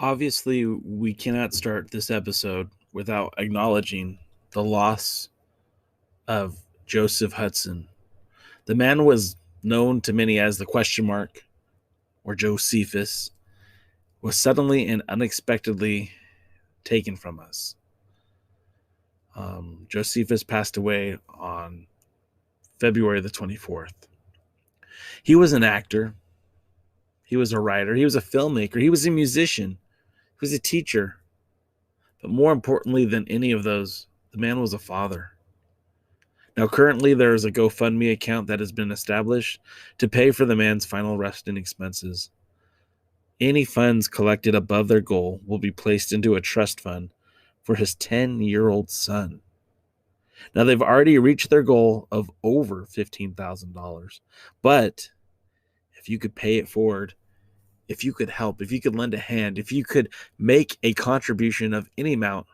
Obviously, we cannot start this episode without acknowledging the loss of Joseph Hudson. The man was known to many as the question mark, or Josephus, was suddenly and unexpectedly taken from us. Josephus passed away on February the 24th. He was an actor. He was a writer. He was a filmmaker. He was a musician. He was a teacher. But more importantly than any of those, the man was a father. Now, currently, there is a GoFundMe account that has been established to pay for the man's final resting expenses. Any funds collected above their goal will be placed into a trust fund for his 10-year-old son. Now, they've already reached their goal of over $15,000. But if you could pay it forward, if you could help, if you could lend a hand, if you could make a contribution of any amount,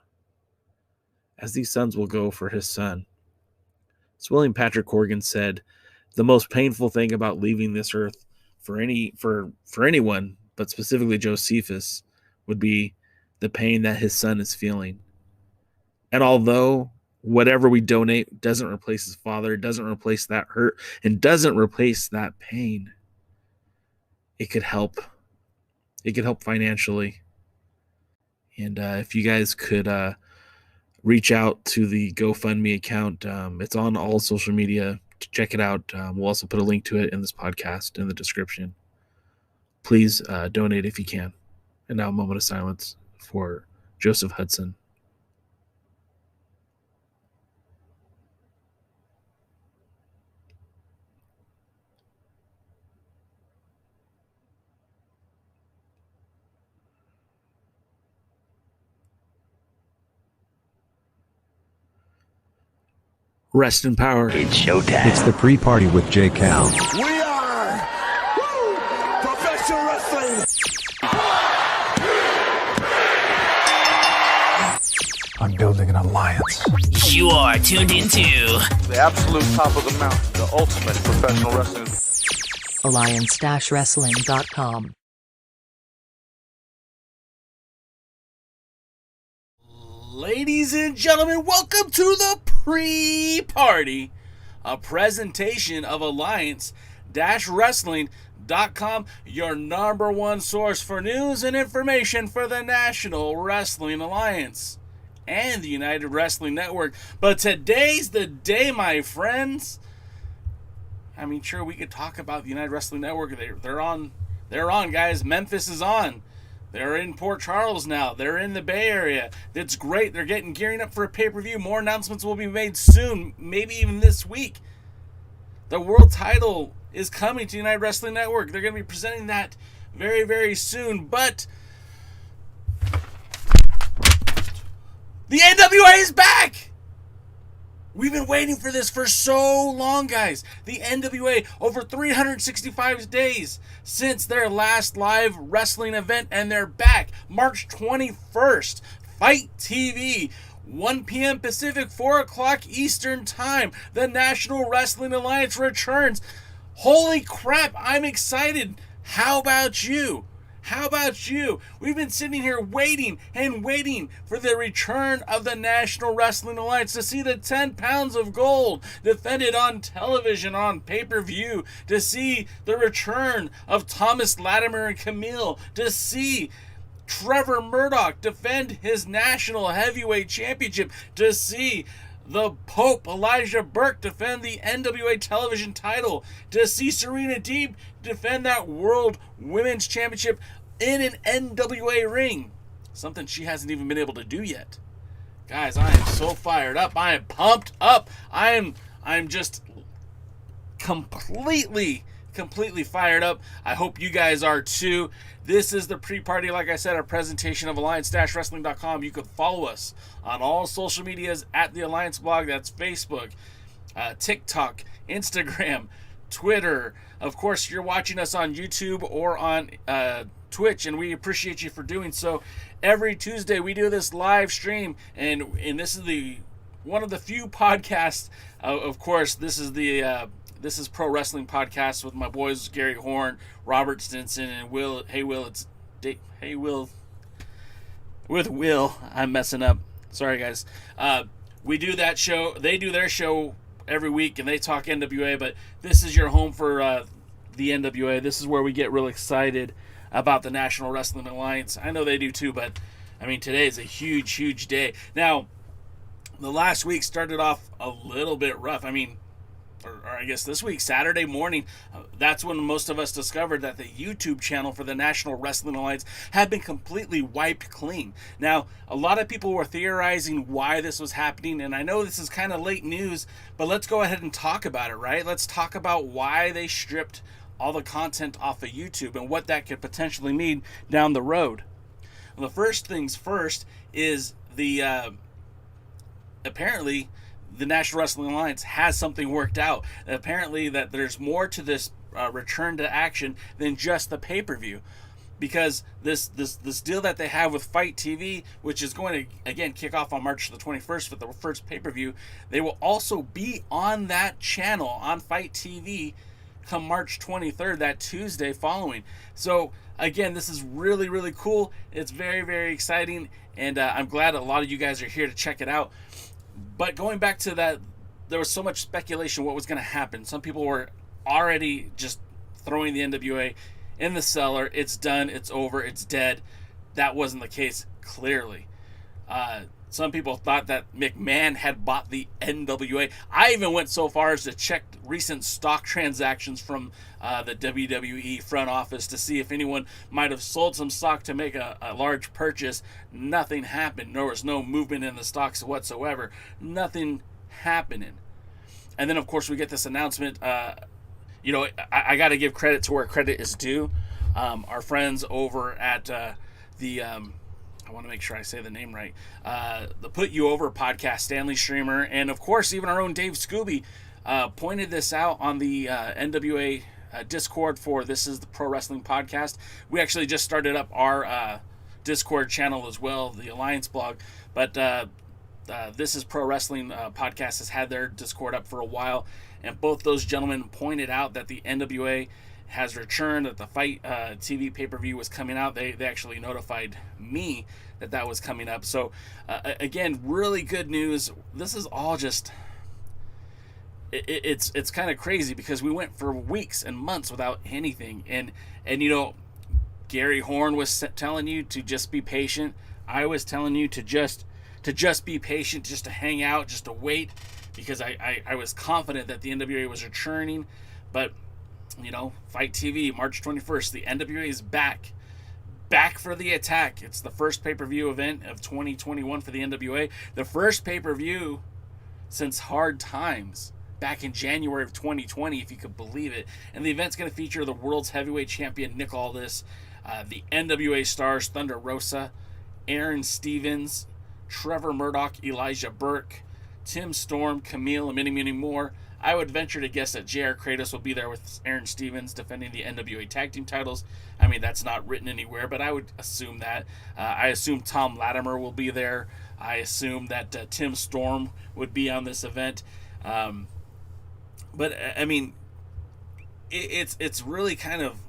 as these sons will go for his son. As William Patrick Corgan said, the most painful thing about leaving this earth for anyone, but specifically Josephus, would be the pain that his son is feeling. And although whatever we donate doesn't replace his father, doesn't replace that hurt, and doesn't replace that pain, it could help. It could help financially. And if you guys could reach out to the GoFundMe account, it's on all social media. Check it out. We'll also put a link to it in this podcast in the description. Please donate if you can. And now a moment of silence for Joseph Hudson. Rest in power. It's showtime. It's the pre-party with J. Cal. We are professional wrestling. I'm building an alliance. You are tuned into the absolute top of the mountain, the ultimate professional wrestling. Alliance-wrestling.com. Ladies and gentlemen, welcome to the Pre-Party, a presentation of Alliance-wrestling.com, your number one source for news and information for the National Wrestling Alliance and the United Wrestling Network. But today's the day, my friends. I mean, sure, we could talk about the United Wrestling Network. They're on, guys. Memphis is on. They're in Port Charles now. They're in the Bay Area. That's great. They're gearing up for a pay-per-view. More announcements will be made soon, maybe even this week. The world title is coming to United Wrestling Network. They're going to be presenting that very, very soon. But the NWA is back! We've been waiting for this for so long, guys. The NWA, over 365 days since their last live wrestling event, and they're back. March 21st, Fight TV, 1 p.m. Pacific, 4 o'clock Eastern Time. The National Wrestling Alliance returns. Holy crap, I'm excited. How about you? How about you? We've been sitting here waiting and waiting for the return of the National Wrestling Alliance, to see the 10 pounds of gold defended on television, on pay-per-view, to see the return of Thomas Latimer and Camille, to see Trevor Murdoch defend his National Heavyweight Championship, to see the Pope Elijah Burke defend the NWA television title, to see Serena Deeb defend that World Women's Championship in an NWA ring. Something she hasn't even been able to do yet. Guys, I am so fired up. I am pumped up. I'm just completely fired up. I hope you guys are too. This is the Pre-Party, like I said, a presentation of Alliance-Wrestling.com. You can follow us on all social medias at the Alliance blog. That's Facebook, TikTok, Instagram, Twitter. Of course, you're watching us on YouTube or on Twitch, and we appreciate you for doing so. Every Tuesday, we do this live stream, and this is one of the few podcasts. Of course, this is Pro Wrestling Podcast with my boys Gary Horn, Robert Stinson, and Will. Hey Will, with Will. I'm messing up. Sorry guys. We do that show. They do their show every week, and they talk NWA. But this is your home for the NWA. This is where we get real excited about the National Wrestling Alliance. I know they do too, but I mean, today is a huge, huge day. Now, the last week started off a little bit rough. I mean, or I guess this week, Saturday morning, that's when most of us discovered that the YouTube channel for the National Wrestling Alliance had been completely wiped clean. Now, a lot of people were theorizing why this was happening, and I know this is kind of late news, but let's go ahead and talk about it, right? Let's talk about why they stripped all the content off of YouTube and what that could potentially mean down the road. Well, the first things first is the apparently the National Wrestling Alliance has something worked out. Apparently that there's more to this return to action than just the pay-per-view, because this deal that they have with Fight TV, which is going to again kick off on March the 21st for the first pay-per-view, they will also be on that channel on Fight TV come March 23rd, that Tuesday following. So again, this is really, really cool. It's very, very exciting, and I'm glad a lot of you guys are here to check it out. But going back to that, there was so much speculation what was going to happen. Some people were already just throwing the NWA in the cellar. It's done. It's over. It's dead. That wasn't the case, clearly. Some people thought that McMahon had bought the NWA. I even went so far as to check recent stock transactions from the WWE front office to see if anyone might have sold some stock to make a large purchase. Nothing happened. There was no movement in the stocks whatsoever. Nothing happening. And then, of course, we get this announcement. I got to give credit to where credit is due. Our friends over at I want to make sure I say the name right. The Put You Over podcast, Stanley Streamer, and of course even our own Dave Scooby pointed this out on the NWA Discord for This Is the Pro Wrestling Podcast. We actually just started up our Discord channel as well, the Alliance blog, but This Is Pro Wrestling Podcast has had their Discord up for a while, and both those gentlemen pointed out that the NWA has returned, that the Fight TV pay-per-view was coming out. They actually notified me that was coming up. So again, really good news. This is all just it's kind of crazy, because we went for weeks and months without anything, and Gary Horn was telling you to just be patient. I was telling you to just be patient, just to hang out, just to wait, because I was confident that the NWA was returning. But Fight TV, March 21st, the NWA is back for the attack. It's the first pay-per-view event of 2021 for the NWA. The first pay-per-view since Hard Times back in January of 2020, if you could believe it. And the event's going to feature the world's heavyweight champion Nick Aldis, the NWA stars Thunder Rosa, Aaron Stevens, Trevor Murdoch, Elijah Burke, Tim Storm, Camille, and many, many more. I would venture to guess that JR Kratos will be there with Aaron Stevens defending the NWA tag team titles. I mean, that's not written anywhere, but I would assume that. I assume Tom Latimer will be there. I assume that Tim Storm would be on this event. But I mean, it's really kind of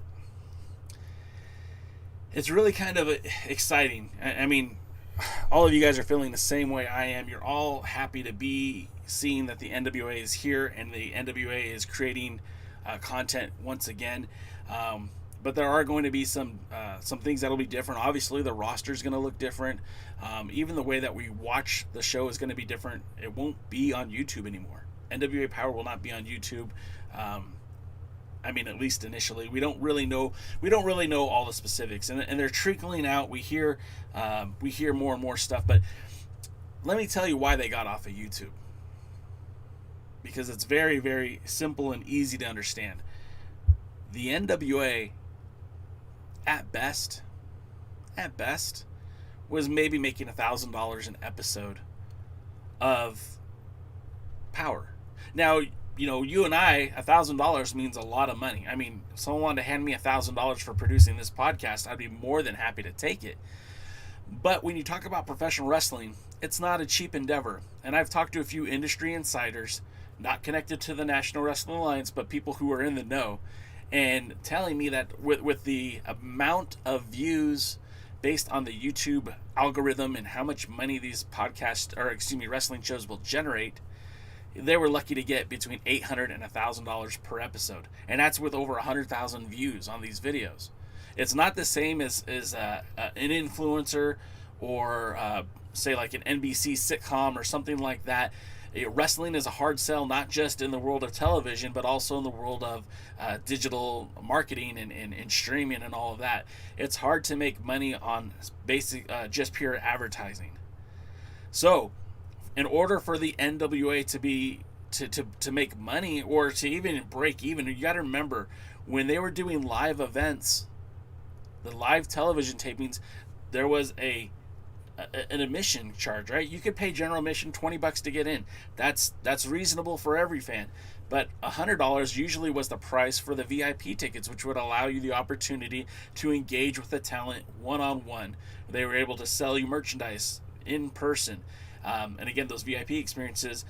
exciting. I mean, all of you guys are feeling the same way I am. You're all happy to be seeing that the NWA is here and the NWA is creating content once again. But there are going to be some things that'll be different. Obviously, the roster is going to look different. Even the way that we watch the show is going to be different. It won't be on YouTube anymore. NWA Power will not be on YouTube. I mean, at least initially, we don't really know all the specifics, and they're trickling out. We hear more and more stuff, but let me tell you why they got off of YouTube, because it's very, very simple and easy to understand. The NWA, at best, was maybe making $1,000 an episode of Power. Now, you and I, $1,000 means a lot of money. I mean, if someone wanted to hand me $1,000 for producing this podcast, I'd be more than happy to take it. But when you talk about professional wrestling, it's not a cheap endeavor. And I've talked to a few industry insiders, not connected to the National Wrestling Alliance, but people who are in the know, and telling me that with the amount of views based on the YouTube algorithm and how much money these wrestling shows will generate, they were lucky to get between $800 and $1,000 per episode, and that's with over 100,000 views on these videos. It's not the same as an influencer or say like an NBC sitcom or something like that. Wrestling is a hard sell, not just in the world of television, but also in the world of digital marketing and streaming and all of that. It's hard to make money on basic, just pure advertising. So, in order for the NWA to make money or to even break even, you got to remember when they were doing live events, the live television tapings, there was an admission charge, right? You could pay general admission $20 to get in. That's reasonable for every fan. But $100 usually was the price for the VIP tickets, which would allow you the opportunity to engage with the talent one-on-one. They were able to sell you merchandise in person. And again, those VIP experiences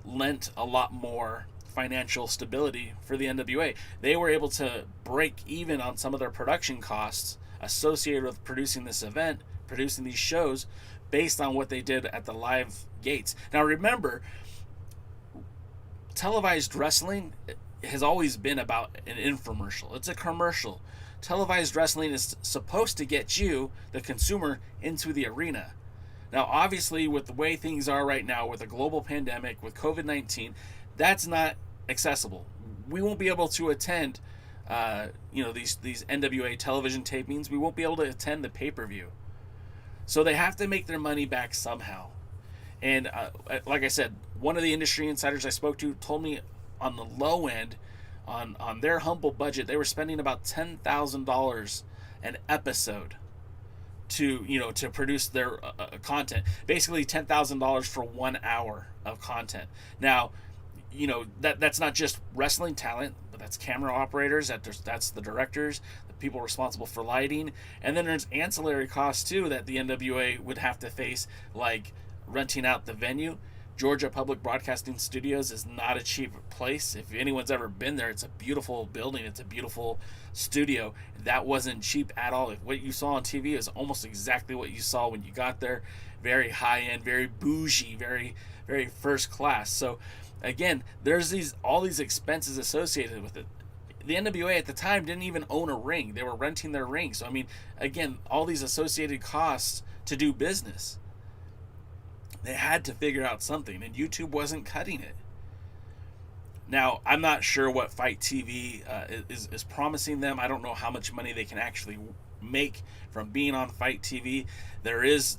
lent a lot more financial stability for the NWA. They were able to break even on some of their production costs associated with producing this event, producing these shows, based on what they did at the live gates. Now remember, televised wrestling has always been about an infomercial. It's a commercial. Televised wrestling is supposed to get you, the consumer, into the arena. Now obviously, with the way things are right now, with a global pandemic, with COVID-19, that's not accessible. We won't be able to attend these NWA television tapings. We won't be able to attend the pay-per-view. So they have to make their money back somehow. And like I said, one of the industry insiders I spoke to told me on the low end, on their humble budget, they were spending about $10,000 an episode to produce their content. Basically $10,000 for 1 hour of content. Now, that's not just wrestling talent, but that's camera operators, that's the directors, the people responsible for lighting, and then there's ancillary costs too that the NWA would have to face, like renting out the venue. Georgia Public Broadcasting Studios is not a cheap place. If anyone's ever been there, it's a beautiful building. It's a beautiful studio. That wasn't cheap at all. What you saw on TV is almost exactly what you saw when you got there. Very high end, very bougie, very, very first class. So again, there's all these expenses associated with it. The NWA at the time didn't even own a ring. They were renting their ring. So I mean, again, all these associated costs to do business. They had to figure out something, and YouTube wasn't cutting it. Now, I'm not sure what Fight TV is promising them. I don't know how much money they can actually make from being on Fight TV. There is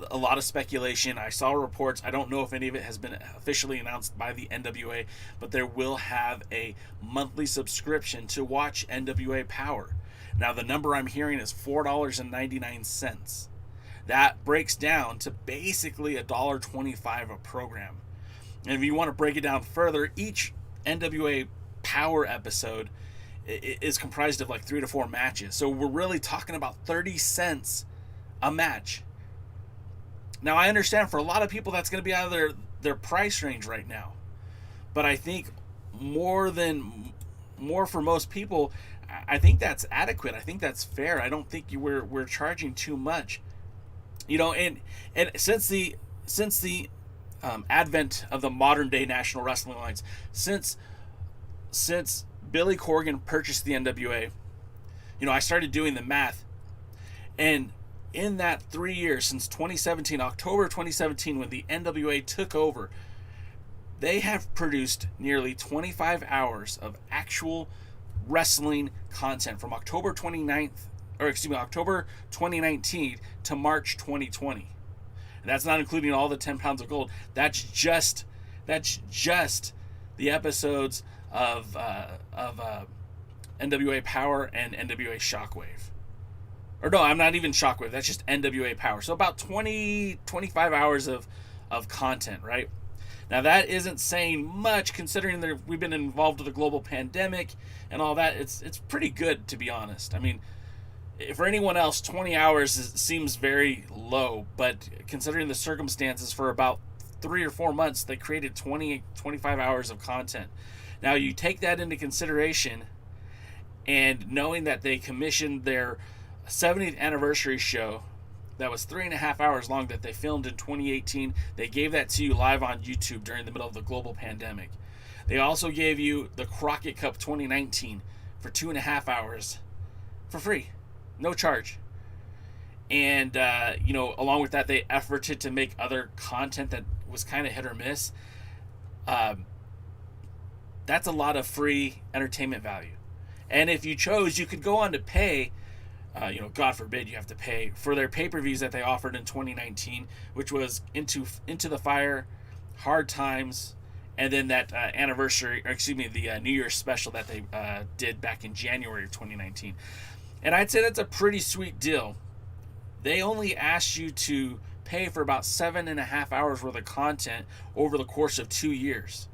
a lot of speculation. I saw reports. I don't know if any of it has been officially announced by the NWA, but there will have a monthly subscription to watch NWA Power. Now, the number I'm hearing is $4.99. That breaks down to basically $1.25 a program. And if you want to break it down further, each NWA Power episode is comprised of like 3 to 4 matches. So we're really talking about 30 cents a match. Now, I understand for a lot of people that's going to be out of their price range right now. But I think more for most people, I think that's adequate. I think that's fair. I don't think we're charging too much. And since the advent of the modern day National Wrestling Alliance, since Billy Corgan purchased the NWA, I started doing the math, and in that 3 years, since 2017, October 2017, when the NWA took over, they have produced nearly 25 hours of actual wrestling content from October 2019 to March 2020. And that's not including all the 10 pounds of gold. That's just the episodes of NWA Power and NWA Shockwave. Or no, I'm not even Shockwave. That's just NWA Power. So about 25 hours of content, right? Now that isn't saying much considering that we've been involved with a global pandemic and all that. It's pretty good, to be honest. I mean, for anyone else, 20 hours seems very low, but considering the circumstances, for about 3 or 4 months, they created 25 hours of content. Now, you take that into consideration, and knowing that they commissioned their 70th anniversary show that was 3.5 hours long that they filmed in 2018, they gave that to you live on YouTube during the middle of the global pandemic. They also gave you the Crockett Cup 2019 for 2.5 hours for free. No charge. And, along with that, they efforted to make other content that was kind of hit or miss. That's a lot of free entertainment value. And if you chose, you could go on to pay, God forbid you have to pay for their pay-per-views that they offered in 2019, which was Into the Fire, Hard Times, and then that the New Year's special that they did back in January of 2019. And I'd say that's a pretty sweet deal. They only asked you to pay for about 7.5 hours worth of content over the course of 2 years.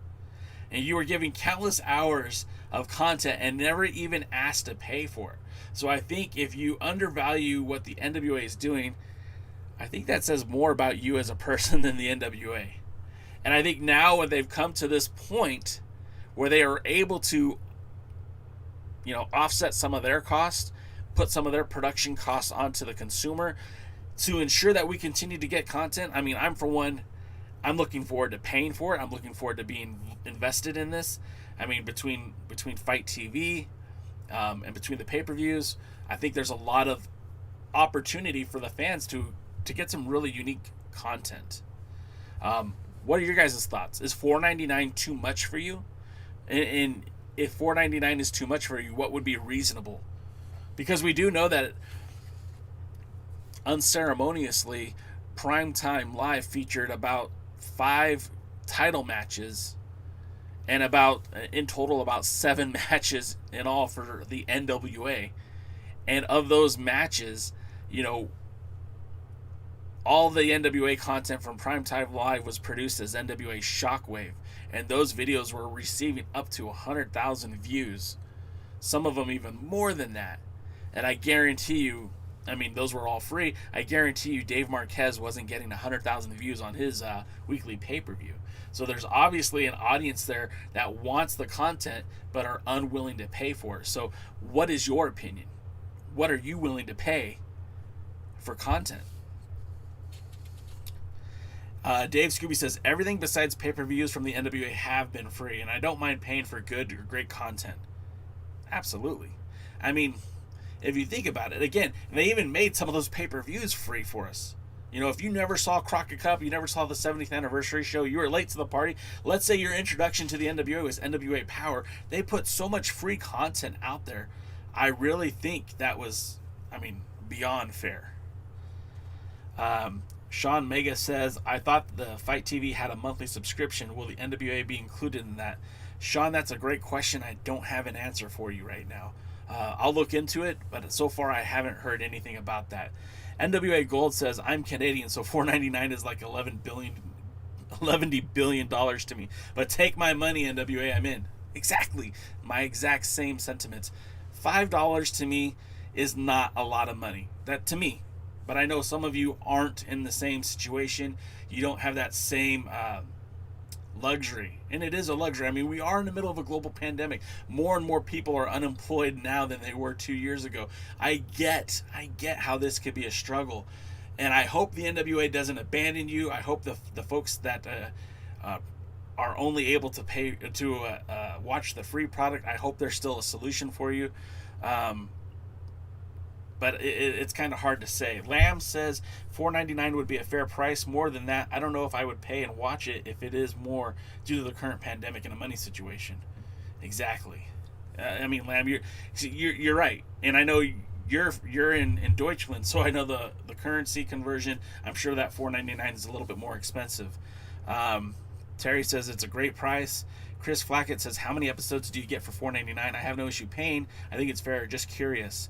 And you were giving countless hours of content and never even asked to pay for it. So I think if you undervalue what the NWA is doing, I think that says more about you as a person than the NWA. And I think now when they've come to this point where they are able to, offset some of their costs, put some of their production costs onto the consumer to ensure that we continue to get content. I mean, I'm looking forward to paying for it. I'm looking forward to being invested in this. I mean, between Fight TV and between the pay-per-views, I think there's a lot of opportunity for the fans to get some really unique content. What are your guys' thoughts? Is $4.99 too much for you? And if $4.99 is too much for you, what would be reasonable? Because we do know that unceremoniously, Primetime Live featured about 5 title matches and in total about 7 matches in all for the NWA. And of those matches, all the NWA content from Primetime Live was produced as NWA Shockwave. And those videos were receiving up to 100,000 views. Some of them even more than that. And I guarantee you, those were all free. I guarantee you Dave Marquez wasn't getting 100,000 views on his weekly pay-per-view. So there's obviously an audience there that wants the content but are unwilling to pay for it. So what is your opinion? What are you willing to pay for content? Dave Scooby says, everything besides pay-per-views from the NWA have been free, and I don't mind paying for good or great content. Absolutely. If you think about it, again, they even made some of those pay-per-views free for us. If you never saw Crockett Cup, you never saw the 70th anniversary show, you were late to the party. Let's say your introduction to the NWA was NWA Power. They put so much free content out there. I really think that was, beyond fair. Sean Mega says, I thought the Fight TV had a monthly subscription. Will the NWA be included in that? Sean, that's a great question. I don't have an answer for you right now. I'll look into it, but so far I haven't heard anything about that. NWA Gold says, I'm Canadian, so $4.99 is like $11 billion to me. But take my money, NWA, I'm in. Exactly. My exact same sentiments. $5 to me is not a lot of money. That to me. But I know some of you aren't in the same situation. You don't have that same luxury. And it is a luxury. We are in the middle of a global pandemic. More and more people are unemployed now than they were 2 years ago. I get how this could be a struggle. And I hope the NWA doesn't abandon you. I hope the folks that are only able to pay to watch the free product, I hope there's still a solution for you. But it's kind of hard to say. Lamb says $4.99 would be a fair price. More than that, I don't know if I would pay and watch it if it is more due to the current pandemic and a money situation. Exactly. Lamb, you're right, and I know you're in Deutschland, so I know the currency conversion. I'm sure that $4.99 is a little bit more expensive. Terry says it's a great price. Chris Flackett says, how many episodes do you get for $4.99? I have no issue paying. I think it's fair. Just curious.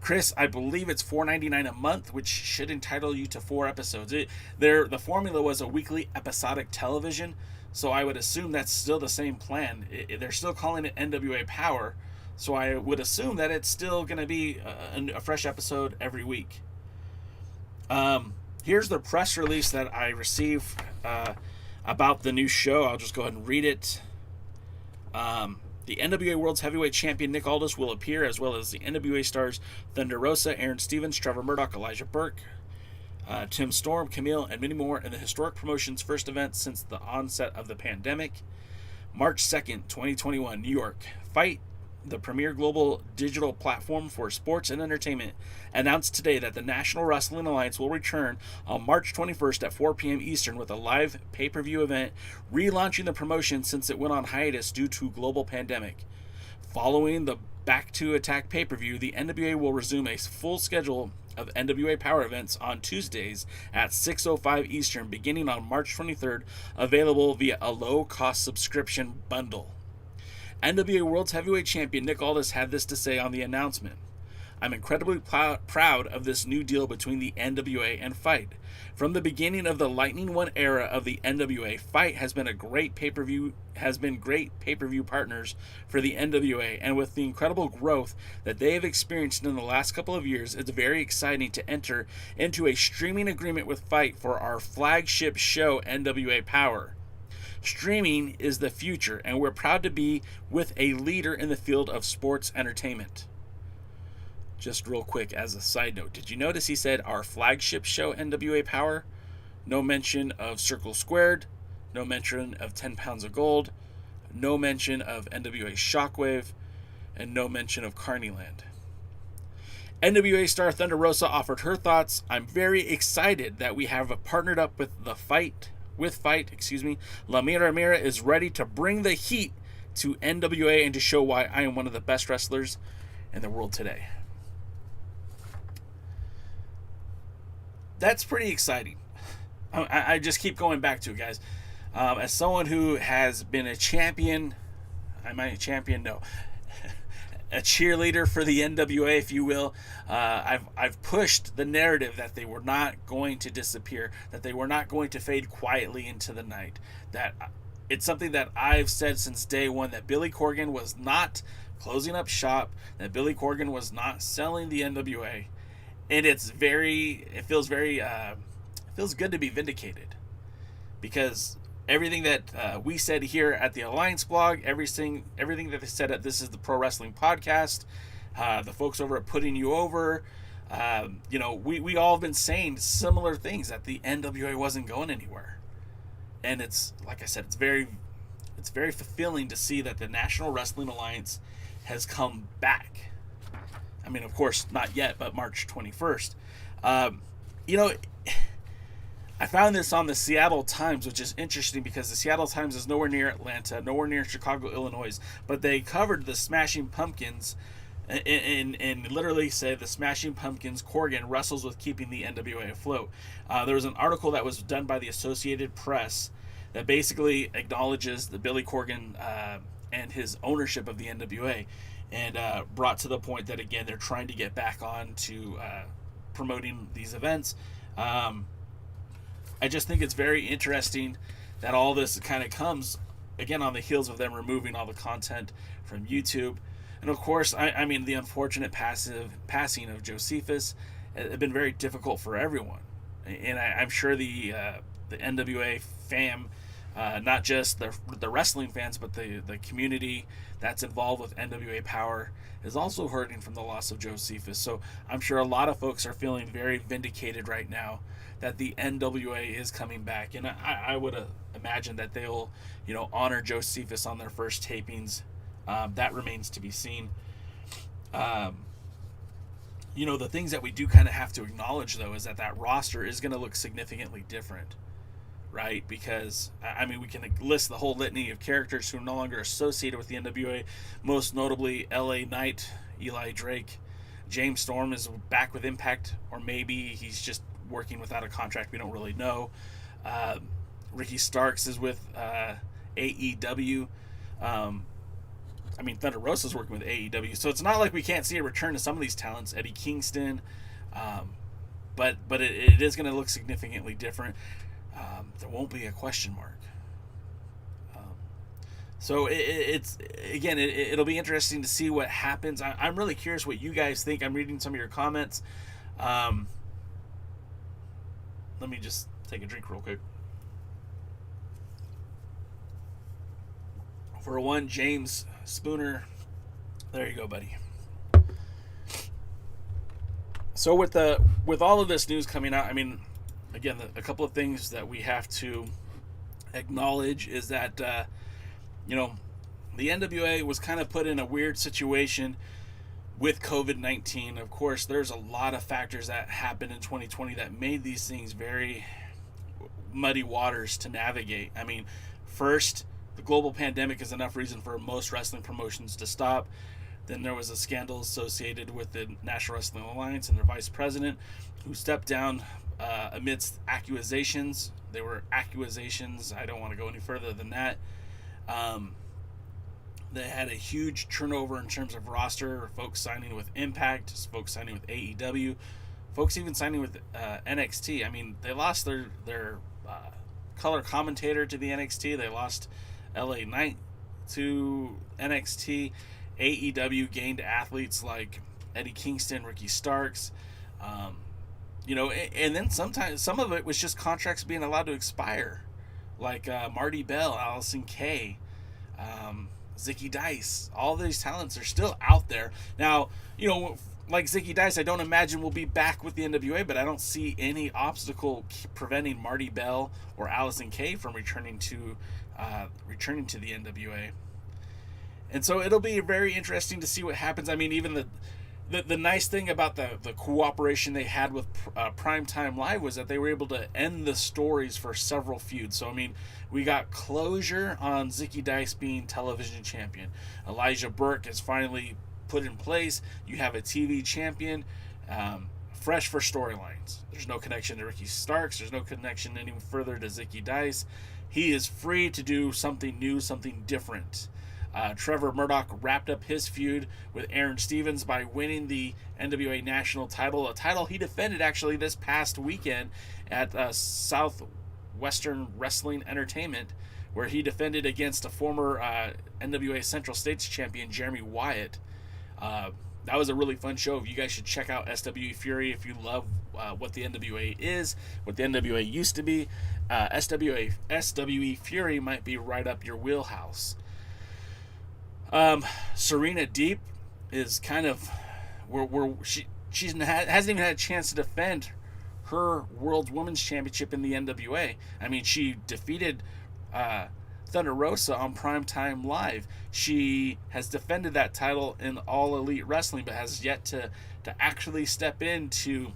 Chris, I believe it's $4.99 a month, which should entitle you to 4 episodes. The formula was a weekly episodic television, so I would assume that's still the same plan. They're still calling it NWA Power, so I would assume that it's still going to be a fresh episode every week. Here's the press release that I received about the new show. I'll just go ahead and read it. The NWA World's Heavyweight Champion Nick Aldis will appear, as well as the NWA stars Thunder Rosa, Aaron Stevens, Trevor Murdoch, Elijah Burke, Tim Storm, Camille, and many more in the historic promotion's first event since the onset of the pandemic. March 2nd, 2021, New York. Fight the premier global digital platform for sports and entertainment, announced today that the National Wrestling Alliance will return on March 21st at 4 p.m. Eastern with a live pay-per-view event, relaunching the promotion since it went on hiatus due to global pandemic. Following the Back to Attack pay-per-view, the NWA will resume a full schedule of NWA Power events on Tuesdays at 6:05 Eastern beginning on March 23rd, available via a low-cost subscription bundle. NWA World's Heavyweight Champion Nick Aldis had this to say on the announcement. I'm incredibly proud of this new deal between the NWA and FIGHT. From the beginning of the Lightning One era of the NWA, FIGHT has been great pay-per-view partners for the NWA, and with the incredible growth that they have experienced in the last couple of years, it's very exciting to enter into a streaming agreement with FIGHT for our flagship show, NWA Power. Streaming is the future, and we're proud to be with a leader in the field of sports entertainment. Just real quick as a side note, did you notice he said our flagship show, NWA Power? No mention of Circle Squared, no mention of 10 Pounds of Gold, no mention of NWA Shockwave, and no mention of Carneyland. NWA star Thunder Rosa offered her thoughts. I'm very excited that we have partnered up with FIGHT. La Mira Mira is ready to bring the heat to NWA and to show why I am one of the best wrestlers in the world today. That's pretty exciting. I just keep going back to it, guys. As someone who has been a champion, a cheerleader for the NWA, if you will, I've pushed the narrative that they were not going to disappear, that they were not going to fade quietly into the night. That it's something that I've said since day one, that Billy Corgan was not closing up shop, that Billy Corgan was not selling the NWA. And it feels good to be vindicated, because everything that we said here at the Alliance blog, everything that they said at This Is the Pro Wrestling Podcast, the folks over at Putting You Over, we all have been saying similar things, that the NWA wasn't going anywhere. And it's, like I said, it's very fulfilling to see that the National Wrestling Alliance has come back. I mean, of course, not yet, but March 21st. I found this on the Seattle Times, which is interesting because the Seattle Times is nowhere near Atlanta, nowhere near Chicago, Illinois, but they covered the Smashing Pumpkins and literally said the Smashing Pumpkins, Corgan wrestles with keeping the NWA afloat. There was an article that was done by the Associated Press that basically acknowledges the Billy Corgan and his ownership of the NWA. And brought to the point that, again, they're trying to get back on to promoting these events. I just think it's very interesting that all this kind of comes, again, on the heels of them removing all the content from YouTube. And, of course, I mean, the unfortunate passing of Josephus has been very difficult for everyone. And I'm sure the NWA fam, not just the wrestling fans, but the community that's involved with NWA Power is also hurting from the loss of Josephus. So I'm sure a lot of folks are feeling very vindicated right now that the NWA is coming back. And I would imagine that they'll, honor Josephus on their first tapings. That remains to be seen. The things that we do kind of have to acknowledge, though, is that roster is going to look significantly different. Right? Because, I mean, we can list the whole litany of characters who are no longer associated with the NWA, most notably L.A. Knight, Eli Drake. James Storm is back with Impact, or maybe he's just working without a contract. We don't really know. Ricky Starks is with AEW. Thunder Rosa's working with AEW. So it's not like we can't see a return to some of these talents. Eddie Kingston. But it is going to look significantly different. There won't be a question mark. So it'll be interesting to see what happens. I'm really curious what you guys think. I'm reading some of your comments. Let me just take a drink real quick. For one, James Spooner. There you go, buddy. So with all of this news coming out, I mean, again, a couple of things that we have to acknowledge is that, the NWA was kind of put in a weird situation with COVID-19. Of course, there's a lot of factors that happened in 2020 that made these things very muddy waters to navigate. I mean, first, the global pandemic is enough reason for most wrestling promotions to stop. Then there was a scandal associated with the National Wrestling Alliance and their vice president, who stepped down amidst accusations. They were accusations. I don't want to go any further than that. They had a huge turnover in terms of roster, folks signing with Impact, folks signing with AEW, folks even signing with NXT. I mean, they lost their color commentator to the NXT. They lost LA Knight to NXT. AEW gained athletes like Eddie Kingston, Ricky Starks, and then sometimes some of it was just contracts being allowed to expire, like Marty Bell, Allison Kay, Zicky Dice. All these talents are still out there. Now, like Zicky Dice, I don't imagine will be back with the NWA, but I don't see any obstacle preventing Marty Bell or Allison Kay from returning to the NWA. And so it'll be very interesting to see what happens. I mean, even the nice thing about the cooperation they had with Primetime Live was that they were able to end the stories for several feuds. So, I mean, we got closure on Zicky Dice being television champion. Elijah Burke is finally put in place. You have a TV champion, fresh for storylines. There's no connection to Ricky Starks. There's no connection any further to Zicky Dice. He is free to do something new, something different. Trevor Murdoch wrapped up his feud with Aaron Stevens by winning the NWA National title, a title he defended actually this past weekend at Southwestern Wrestling Entertainment, where he defended against a former NWA Central States champion, Jeremy Wyatt. That was a really fun show. You guys should check out SWE Fury if you love what the NWA is, what the NWA used to be. SWE Fury might be right up your wheelhouse. Serena Deep is kind of she hasn't even had a chance to defend her World Women's Championship in the NWA. I mean, she defeated Thunder Rosa on Primetime Live. She has defended that title in All Elite Wrestling, but has yet to actually step into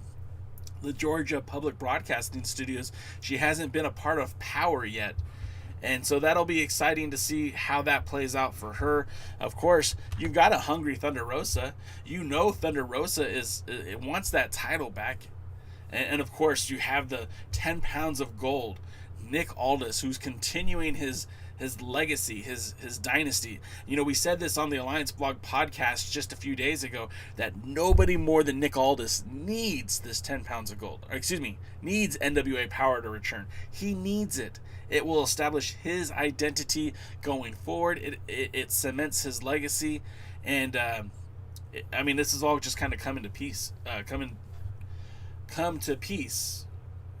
the Georgia Public Broadcasting Studios. She hasn't been a part of Power yet. And so that'll be exciting to see how that plays out for her. Of course, you've got a hungry Thunder Rosa. Thunder Rosa wants that title back. And of course, you have the 10 pounds of gold, Nick Aldis, who's continuing his legacy, his dynasty. We said this on the Alliance Blog podcast just a few days ago, that nobody more than Nick Aldis needs this 10 pounds of gold. Needs NWA Power to return. He needs it. It will establish his identity going forward. It cements his legacy. And, this is all just kind of come to peace. Come to peace.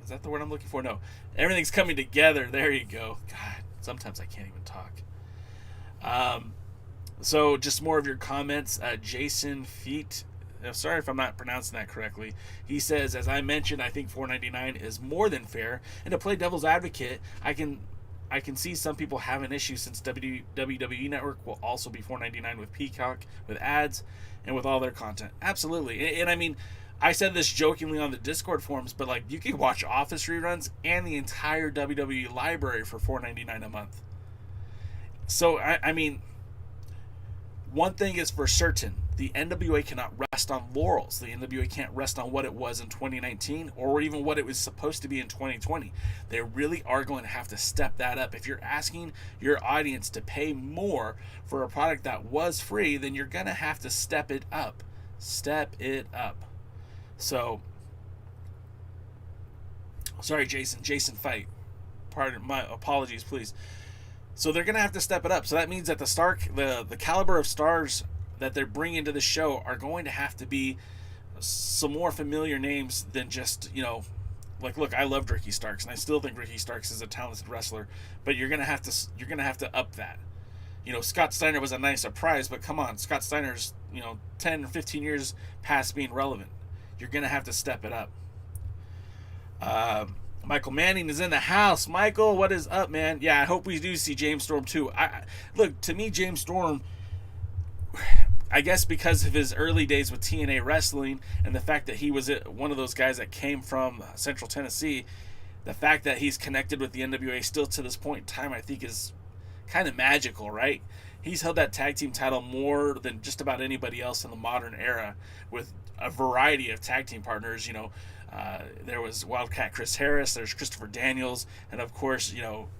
Is that the word I'm looking for? No. Everything's coming together. There you go. God, sometimes I can't even talk. So just more of your comments. Jason Feet. Sorry if I'm not pronouncing that correctly. He says, as I mentioned, I think $4.99 is more than fair. And to play devil's advocate, I can see some people have an issue since WWE Network will also be $4.99 with Peacock, with ads, and with all their content. Absolutely. And I mean, I said this jokingly on the Discord forums, but you could watch Office reruns and the entire WWE library for $4.99 a month. So, I mean, one thing is for certain. The NWA cannot rest on laurels. The NWA can't rest on what it was in 2019 or even what it was supposed to be in 2020. They really are going to have to step that up. If you're asking your audience to pay more for a product that was free, then you're going to have to step it up. Step it up. So, sorry, Jason Fight. Pardon my apologies, please. So they're going to have to step it up. So that means that the caliber of stars that they're bringing to the show are going to have to be some more familiar names than just, look, I loved Ricky Starks, and I still think Ricky Starks is a talented wrestler, but you're going to have to up that. Scott Steiner was a nice surprise, but come on, Scott Steiner's, 10 or 15 years past being relevant. You're going to have to step it up. Michael Manning is in the house. Michael, what is up, man? Yeah, I hope we do see James Storm too. Look, to me, James Storm, I guess because of his early days with TNA Wrestling and the fact that he was one of those guys that came from Central Tennessee, the fact that he's connected with the NWA still to this point in time, I think is kind of magical, right? He's held that tag team title more than just about anybody else in the modern era with a variety of tag team partners. There was Wildcat Chris Harris, there's Christopher Daniels, and of course,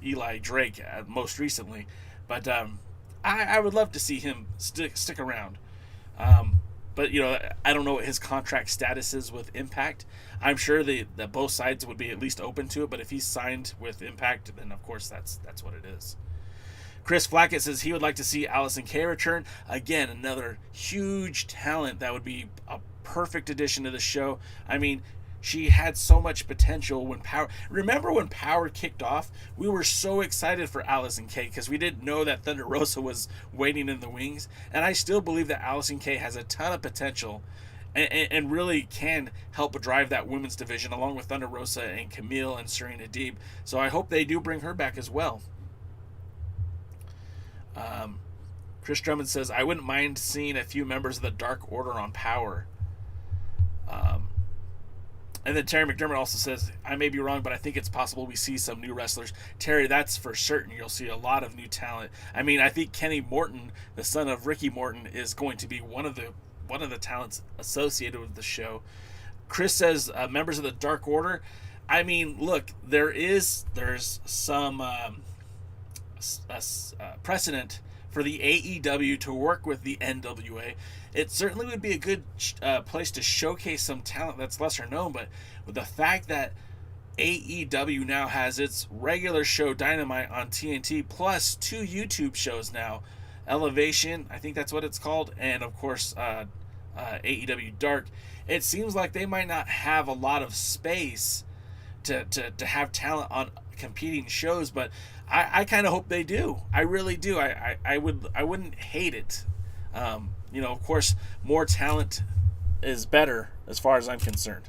Eli Drake most recently. But I would love to see him stick around. But I don't know what his contract status is with Impact. I'm sure that both sides would be at least open to it. But if he's signed with Impact, then of course that's what it is. Chris Flackett says he would like to see Allison Kay return. Again, another huge talent that would be a perfect addition to the show. I mean, she had so much potential when Power... Remember when Power kicked off? We were so excited for Allison Kay because we didn't know that Thunder Rosa was waiting in the wings. And I still believe that Allison Kay has a ton of potential and really can help drive that women's division along with Thunder Rosa and Camille and Serena Deeb. So I hope they do bring her back as well. Chris Drummond says, I wouldn't mind seeing a few members of the Dark Order on Power. And then Terry McDermott also says, I may be wrong, but I think it's possible we see some new wrestlers. Terry, that's for certain. You'll see a lot of new talent. I mean, I think Kenny Morton, the son of Ricky Morton, is going to be one of the talents associated with the show. Chris says, members of the Dark Order. I mean, look, there's some precedent for the AEW to work with the NWA. It certainly would be a good place to showcase some talent that's lesser known, but with the fact that AEW now has its regular show Dynamite on TNT plus 2 YouTube shows now, Elevation, I think that's what it's called, and of course AEW Dark, it seems like they might not have a lot of space to have talent on competing shows, but I kind of hope they do. I really do. I wouldn't hate it. Of course, more talent is better as far as I'm concerned.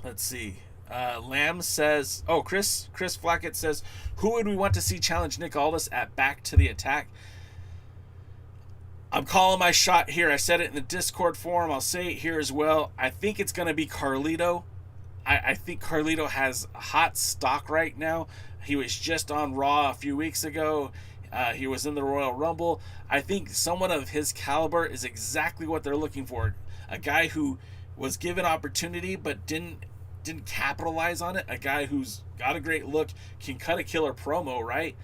Let's see. Lamb says, Chris Flackett says, who would we want to see challenge Nick Aldis at Back to the Attack? I'm calling my shot here. I said it in the Discord forum. I'll say it here as well. I think it's going to be Carlito. I think Carlito has hot stock right now. He was just on Raw a few weeks ago. He was in the Royal Rumble. I think someone of his caliber is exactly what they're looking for. A guy who was given opportunity but didn't capitalize on it. A guy who's got a great look, can cut a killer promo, right?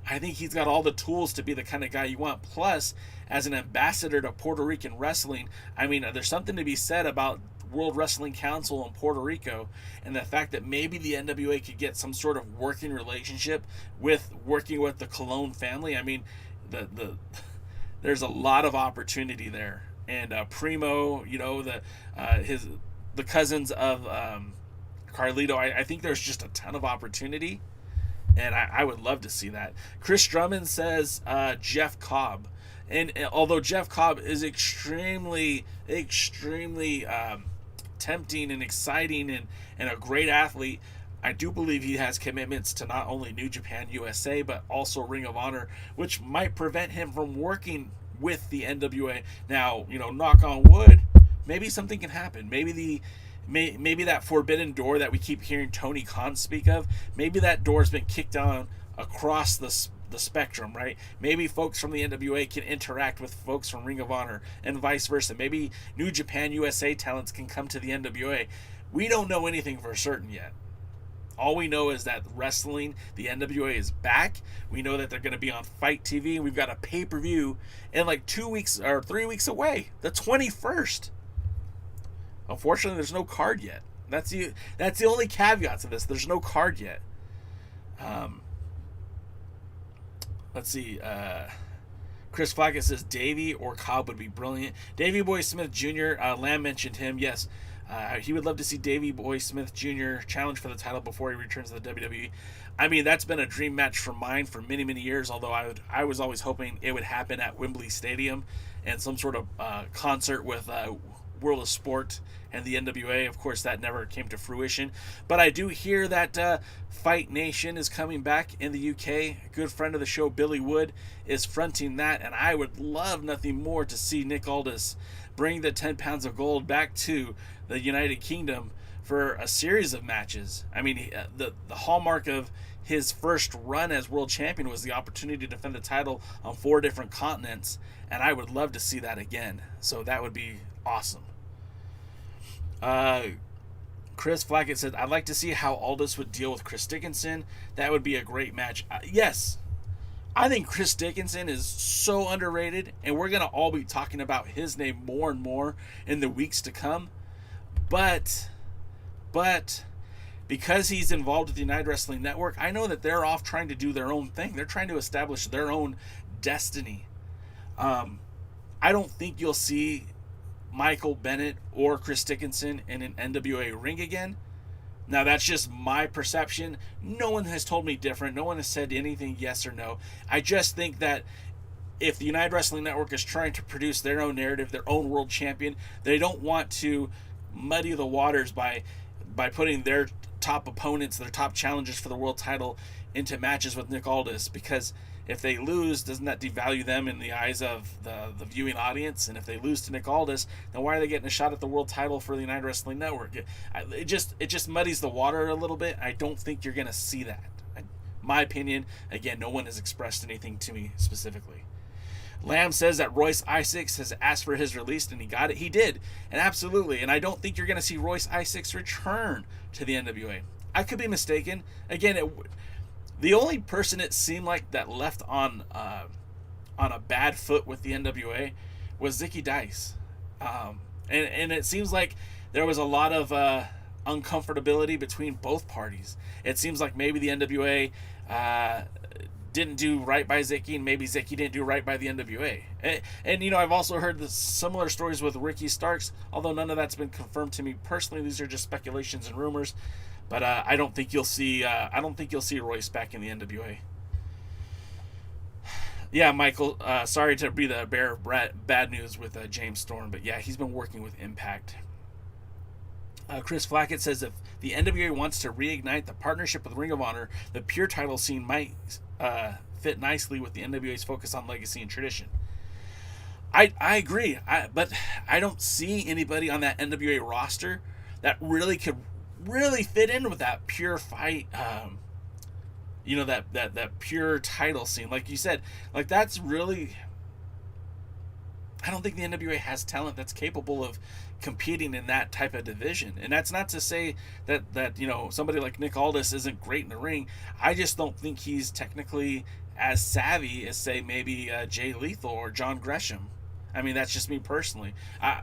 I think he's got all the tools to be the kind of guy you want. Plus, as an ambassador to Puerto Rican wrestling, I mean, there's something to be said about World Wrestling Council in Puerto Rico and the fact that maybe the NWA could get some sort of working relationship with working with the Colon family. I mean, there's a lot of opportunity there. And Primo, the cousins of Carlito, I think there's just a ton of opportunity, and I would love to see that. Chris Drummond says Jeff Cobb. And although Jeff Cobb is extremely tempting and exciting and a great athlete, I do believe he has commitments to not only New Japan USA, but also Ring of Honor, which might prevent him from working with the NWA. Now, knock on wood, maybe something can happen. Maybe that forbidden door that we keep hearing Tony Khan speak of, maybe that door's been kicked down across the spectrum, right? Maybe folks from the NWA can interact with folks from Ring of Honor and vice versa. Maybe New Japan USA talents can come to the NWA. We don't know anything for certain yet. All we know is that wrestling, the NWA is back. We know that they're going to be on Fight TV. We've got a pay-per-view in like 2 weeks or 3 weeks away, the 21st. Unfortunately, there's no card yet. That's the only caveat to this. There's no card yet. Let's see. Chris Flackett says Davey or Cobb would be brilliant. Davey Boy Smith Jr., Lamb mentioned him. Yes, he would love to see Davey Boy Smith Jr. challenge for the title before he returns to the WWE. I mean, that's been a dream match for mine for many, many years, although I was always hoping it would happen at Wembley Stadium and some sort of concert with World of Sport and the NWA. Of course, that never came to fruition. But I do hear that Fight Nation is coming back in the UK. A good friend of the show, Billy Wood, is fronting that. And I would love nothing more to see Nick Aldis bring the 10 pounds of gold back to the United Kingdom for a series of matches. I mean, the hallmark of his first run as world champion was the opportunity to defend the title on 4 different continents. And I would love to see that again. So that would be awesome. Chris Flackett said, I'd like to see how Aldis would deal with Chris Dickinson. That would be a great match. Yes, I think Chris Dickinson is so underrated, and we're going to all be talking about his name more and more in the weeks to come. But because he's involved with the United Wrestling Network, I know that they're off trying to do their own thing. They're trying to establish their own destiny. I don't think you'll see Michael Bennett or Chris Dickinson in an NWA ring again. Now, that's just my perception. No one has told me different. No one has said anything yes or no. I just think that if the United Wrestling Network is trying to produce their own narrative, their own world champion, they don't want to muddy the waters by putting their top opponents, their top challengers for the world title into matches with Nick Aldis, because if they lose, doesn't that devalue them in the eyes of the viewing audience? And if they lose to Nick Aldis, then why are they getting a shot at the world title for the United Wrestling Network? It just muddies the water a little bit. I don't think you're going to see that. My opinion, again, no one has expressed anything to me specifically. Lamb says that Royce Isaacs has asked for his release, and he got it. He did, and absolutely. And I don't think you're going to see Royce Isaacs return to the NWA. I could be mistaken. Again, the only person it seemed like that left on a bad foot with the NWA was Zicky Dice, and it seems like there was a lot of uncomfortability between both parties. It seems like maybe the NWA didn't do right by Zicky, and maybe Zicky didn't do right by the NWA. And I've also heard the similar stories with Ricky Starks, although none of that's been confirmed to me personally. These are just speculations and rumors. But I don't think you'll see. I don't think you'll see Royce back in the NWA. Yeah, Michael. Sorry to be the bearer of bad news with James Storm, but yeah, he's been working with Impact. Chris Flackett says if the NWA wants to reignite the partnership with Ring of Honor, the pure title scene might fit nicely with the NWA's focus on legacy and tradition. I agree, but I don't see anybody on that NWA roster that really could fit in with that pure fight, that pure title scene. Like you said, like that's really, I don't think the NWA has talent that's capable of competing in that type of division. And that's not to say that somebody like Nick Aldis isn't great in the ring. I just don't think he's technically as savvy as, say, maybe Jay Lethal or John Gresham. I mean, that's just me personally. I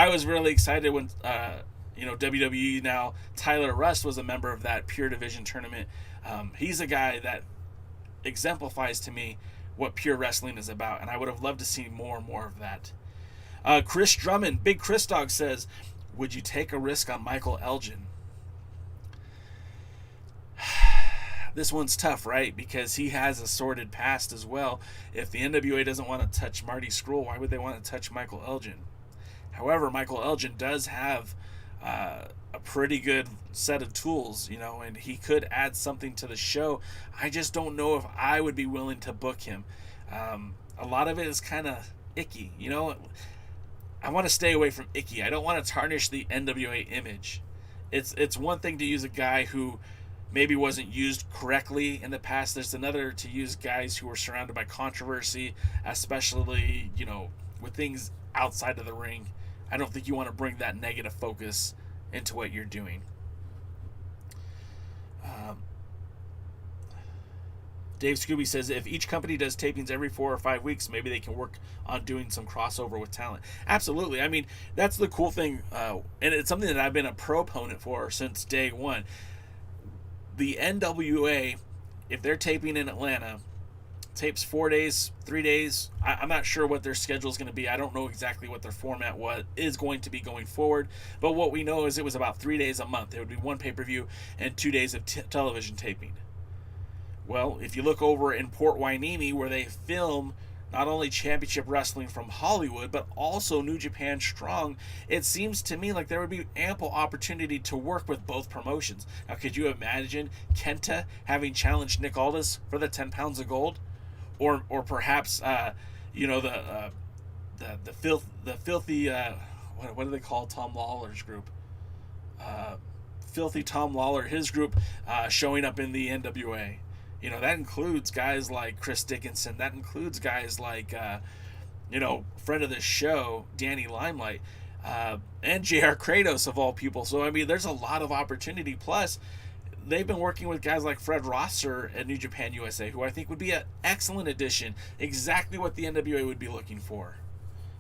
was really excited when WWE now, Tyler Rust was a member of that Pure Division tournament. He's a guy that exemplifies to me what pure wrestling is about, and I would have loved to see more and more of that. Chris Drummond, Big Chris Dog, says, would you take a risk on Michael Elgin? This one's tough, right? Because he has a sordid past as well. If the NWA doesn't want to touch Marty Scurll, why would they want to touch Michael Elgin? However, Michael Elgin does have a pretty good set of tools, and he could add something to the show. I just don't know if I would be willing to book him. A lot of it is kind of icky, I want to stay away from icky. I don't want to tarnish the NWA image. It's one thing to use a guy who maybe wasn't used correctly in the past. There's another to use guys who are surrounded by controversy, especially, with things outside of the ring. I don't think you want to bring that negative focus into what you're doing. Dave Scooby says, if each company does tapings every 4 or 5 weeks, maybe they can work on doing some crossover with talent. Absolutely. I mean, that's the cool thing, and it's something that I've been a proponent for since day one. The NWA, if they're taping in Atlanta, tapes 4 days, 3 days. I'm not sure what their schedule is going to be. I don't know exactly what their format is going to be going forward. But what we know is it was about 3 days a month. It would be one pay-per-view and 2 days of television taping. Well, if you look over in Port Hueneme, where they film not only Championship Wrestling from Hollywood, but also New Japan Strong, it seems to me like there would be ample opportunity to work with both promotions. Now, could you imagine Kenta having challenged Nick Aldis for the 10 pounds of gold? Or perhaps, the filthy, what do they call Tom Lawler's group? Filthy Tom Lawler, his group, showing up in the NWA. That includes guys like Chris Dickinson. That includes guys like, friend of the show, Danny Limelight, and JR Kratos of all people. So, there's a lot of opportunity. Plus, they've been working with guys like Fred Rosser at New Japan USA, who I think would be an excellent addition, exactly what the NWA would be looking for.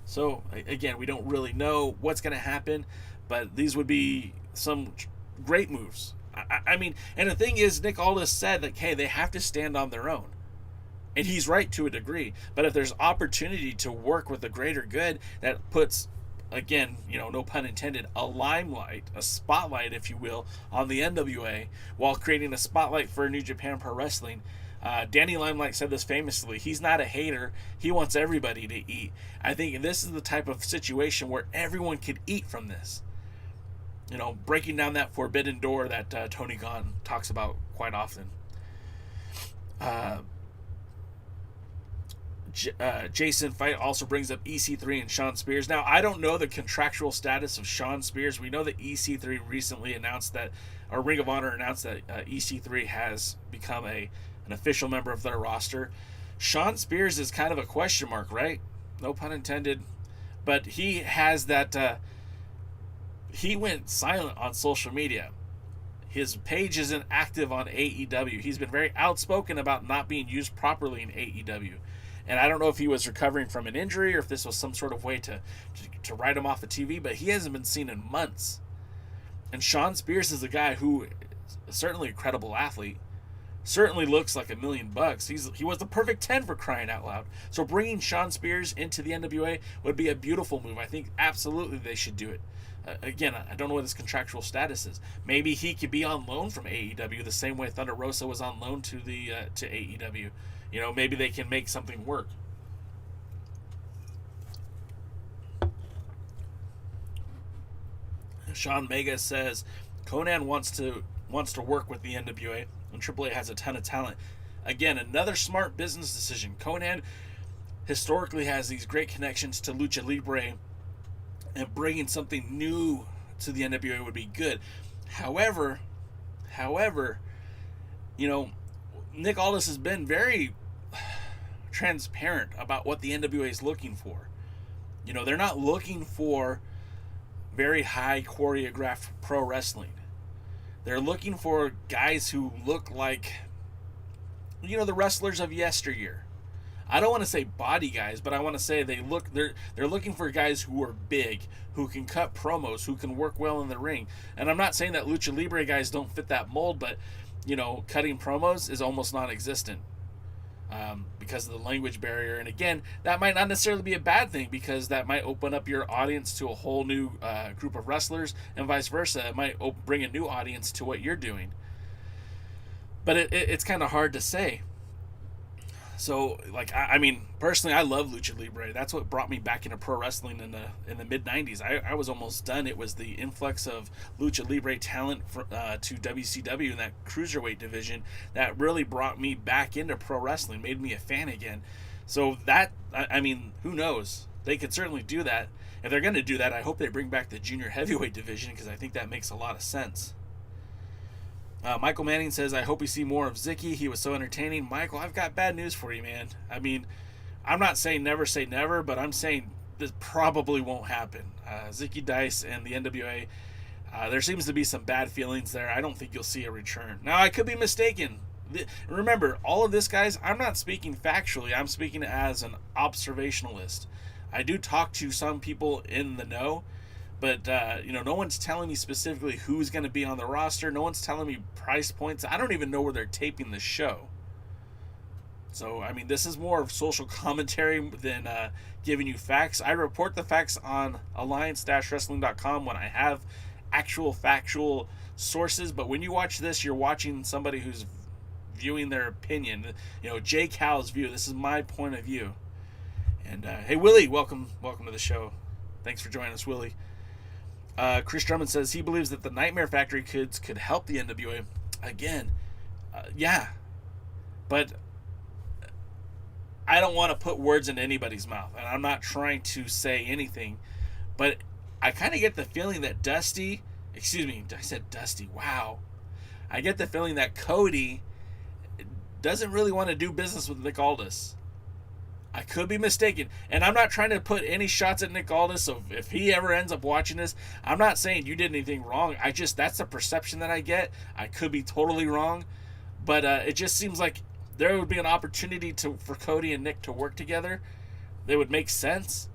So, again, we don't really know what's going to happen, but these would be some great moves. And the thing is, Nick Aldis said that, hey, they have to stand on their own. And he's right to a degree. But if there's opportunity to work with the greater good, that puts, again, no pun intended, a limelight, a spotlight, if you will, on the NWA, while creating a spotlight for New Japan Pro Wrestling. Danny Limelight said this famously. He's not a hater. He wants everybody to eat. I think this is the type of situation where everyone could eat from this. Breaking down that forbidden door that Tony Khan talks about quite often. Jason Fight also brings up EC3 and Sean Spears. Now, I don't know the contractual status of Sean Spears. We know that EC3 recently announced that, or Ring of Honor announced that EC3 has become an official member of their roster. Sean Spears is kind of a question mark, right? No pun intended. But he has that... he went silent on social media. His page isn't active on AEW. He's been very outspoken about not being used properly in AEW. And I don't know if he was recovering from an injury or if this was some sort of way to write him off the TV, but he hasn't been seen in months. And Sean Spears is a guy who is certainly a credible athlete, certainly looks like $1 million. He was the perfect 10 for crying out loud. So bringing Sean Spears into the NWA would be a beautiful move. I think absolutely they should do it. Again, I don't know what his contractual status is. Maybe he could be on loan from AEW the same way Thunder Rosa was on loan to AEW. Maybe they can make something work. Sean Mega says Conan wants to work with the NWA, and AAA has a ton of talent. Again, another smart business decision. Conan historically has these great connections to Lucha Libre, and bringing something new to the NWA would be good. However, Nick Aldis has been very transparent about what the NWA is looking for. They're not looking for very high choreographed pro wrestling. They're looking for guys who look like, the wrestlers of yesteryear. I don't want to say body guys, but I want to say they're looking for guys who are big, who can cut promos, who can work well in the ring. And I'm not saying that Lucha Libre guys don't fit that mold, but cutting promos is almost non-existent because of the language barrier. And again, that might not necessarily be a bad thing, because that might open up your audience to a whole new group of wrestlers, and vice versa. It might bring a new audience to what you're doing. But it's kind of hard to say. So, personally, I love Lucha Libre. That's what brought me back into pro wrestling in the mid-'90s. I was almost done. It was the influx of Lucha Libre talent to WCW in that cruiserweight division that really brought me back into pro wrestling, made me a fan again. So that, who knows? They could certainly do that. If they're going to do that, I hope they bring back the junior heavyweight division, because I think that makes a lot of sense. Michael Manning says, I hope we see more of Zicky. He was so entertaining. Michael, I've got bad news for you, man. I'm not saying never say never, but I'm saying this probably won't happen. Zicky Dice and the NWA, there seems to be some bad feelings there. I don't think you'll see a return. Now, I could be mistaken. Remember, all of this, guys, I'm not speaking factually. I'm speaking as an observationalist. I do talk to some people in the know, but, no one's telling me specifically who's going to be on the roster. No one's telling me price points. I don't even know where they're taping the show. So, this is more of social commentary than giving you facts. I report the facts on alliance-wrestling.com when I have actual factual sources. But when you watch this, you're watching somebody who's viewing their opinion. Jay Cal's view. This is my point of view. And hey, Willie, welcome to the show. Thanks for joining us, Willie. Chris Drummond says he believes that the Nightmare Factory kids could help the NWA. Again, yeah, but I don't want to put words in anybody's mouth, and I'm not trying to say anything, but I kind of get the feeling that I said Dusty, wow. I get the feeling that Cody doesn't really want to do business with Nick Aldis. I could be mistaken, and I'm not trying to put any shots at Nick Aldis, so if he ever ends up watching this, I'm not saying you did anything wrong. That's the perception that I get. I could be totally wrong, but it just seems like there would be an opportunity for Cody and Nick to work together. They would make sense.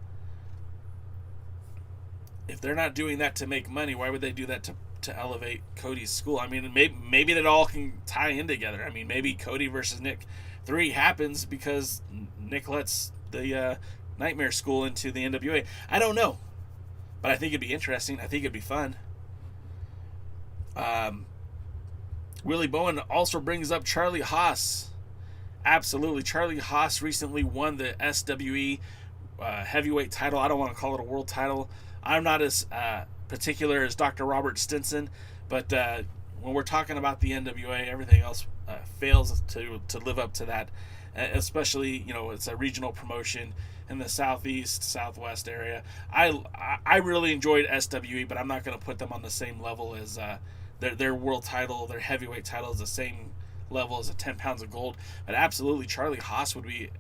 If they're not doing that to make money, why would they do that to elevate Cody's school? I mean, maybe that all can tie in together. I mean, maybe Cody versus Nick 3 happens because Nick lets the Nightmare School into the NWA. I don't know, but I think it'd be interesting. I think it'd be fun. Willie Bowen also brings up Charlie Haas. Absolutely, Charlie Haas recently won the SWE heavyweight title. I don't want to call it a world title. I'm not as particular as Dr. Robert Stinson, but when we're talking about the NWA, everything else fails to live up to that. Especially, it's a regional promotion in the southeast, southwest area. I really enjoyed SWE, but I'm not going to put them on the same level as their world title, their heavyweight title is the same level as a 10 pounds of gold. But absolutely, Charlie Haas would be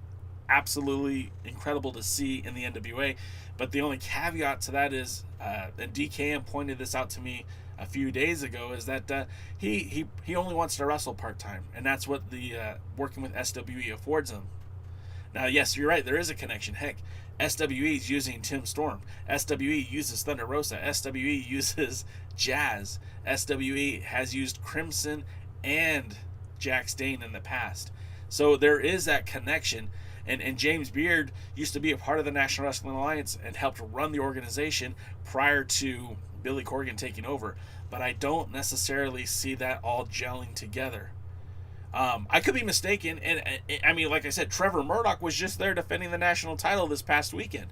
absolutely incredible to see in the NWA. But the only caveat to that is, and DKM pointed this out to me a few days ago, is that he only wants to wrestle part-time, and that's what the working with SWE affords him. Now, yes, you're right, there is a connection. Heck, SWE is using Tim Storm. SWE uses Thunder Rosa. SWE uses Jazz. SWE has used Crimson and Jax Dane in the past. So there is that connection. And James Beard used to be a part of the National Wrestling Alliance and helped run the organization prior to Billy Corgan taking over. But I don't necessarily see that all gelling together. I could be mistaken. And I mean, like I said, Trevor Murdoch was just there defending the national title this past weekend.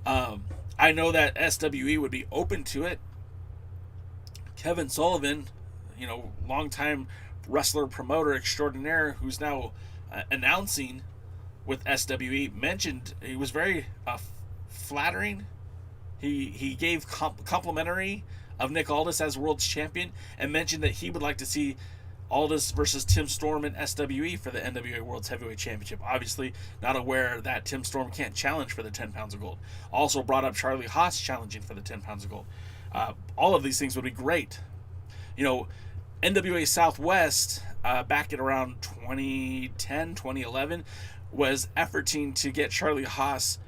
I know that SWE would be open to it. Kevin Sullivan, longtime wrestler promoter extraordinaire who's now announcing with SWE, mentioned he was very flattering. He gave complimentary of Nick Aldis as world champion and mentioned that he would like to see Aldis versus Tim Storm in SWE for the NWA World's Heavyweight Championship. Obviously, not aware that Tim Storm can't challenge for the 10 pounds of gold. Also brought up Charlie Haas challenging for the 10 pounds of gold. All of these things would be great. NWA Southwest, back at around 2010, 2011, was efforting to get Charlie Haas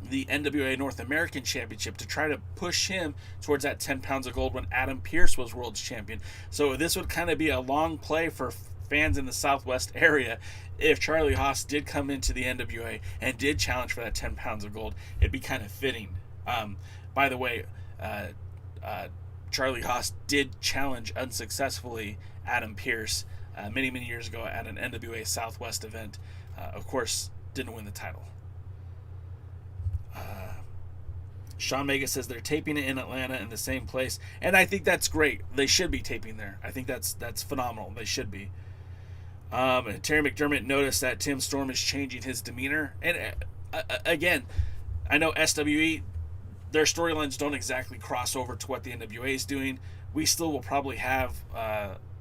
the NWA North American Championship to try to push him towards that 10 pounds of gold when Adam Pearce was world champion. So this would kind of be a long play for fans in the Southwest area. If Charlie Haas did come into the NWA and did challenge for that 10 pounds of gold, it'd be kind of fitting. By the way, Charlie Haas did challenge unsuccessfully Adam Pearce many years ago at an NWA Southwest event. Of course, didn't win the title. Sean Mega says they're taping it in Atlanta in the same place, and I think that's great. They should be taping there. I think that's phenomenal. They should be. Terry McDermott noticed that Tim Storm is changing his demeanor, and again, I know SWE, their storylines don't exactly cross over to what the NWA is doing. We still will probably have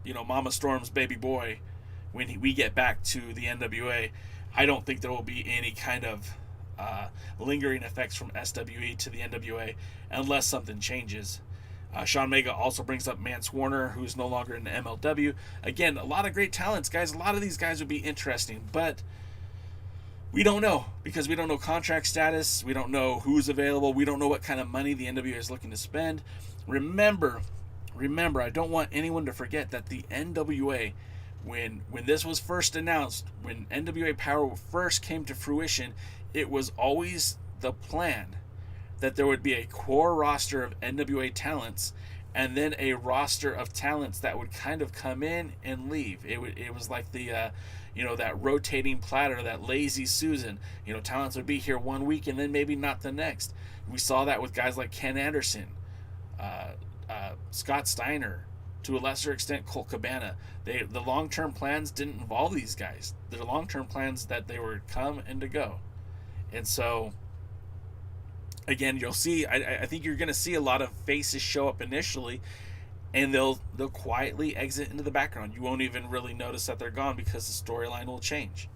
Mama Storm's baby boy when we get back to the NWA. I don't think there will be any kind of lingering effects from SWE to the NWA unless something changes. Sean Mega also brings up Mance Warner, who's no longer in the MLW. Again, a lot of great talents, guys. A lot of these guys would be interesting, but we don't know because we don't know contract status. We don't know who's available. We don't know what kind of money the NWA is looking to spend. Remember, I don't want anyone to forget that the NWA, when this was first announced, when NWA Power first came to fruition, it was always the plan that there would be a core roster of NWA talents and then a roster of talents that would kind of come in and leave. It was like the that rotating platter, that lazy Susan. Talents would be here one week and then maybe not the next. We saw that with guys like Ken Anderson, Scott Steiner, to a lesser extent Colt Cabana. The long-term plans didn't involve these guys. They're long-term plans that they were come and to go. And so, again, you'll see, I think you're going to see a lot of faces show up initially, and they'll quietly exit into the background. You won't even really notice that they're gone because the storyline will change.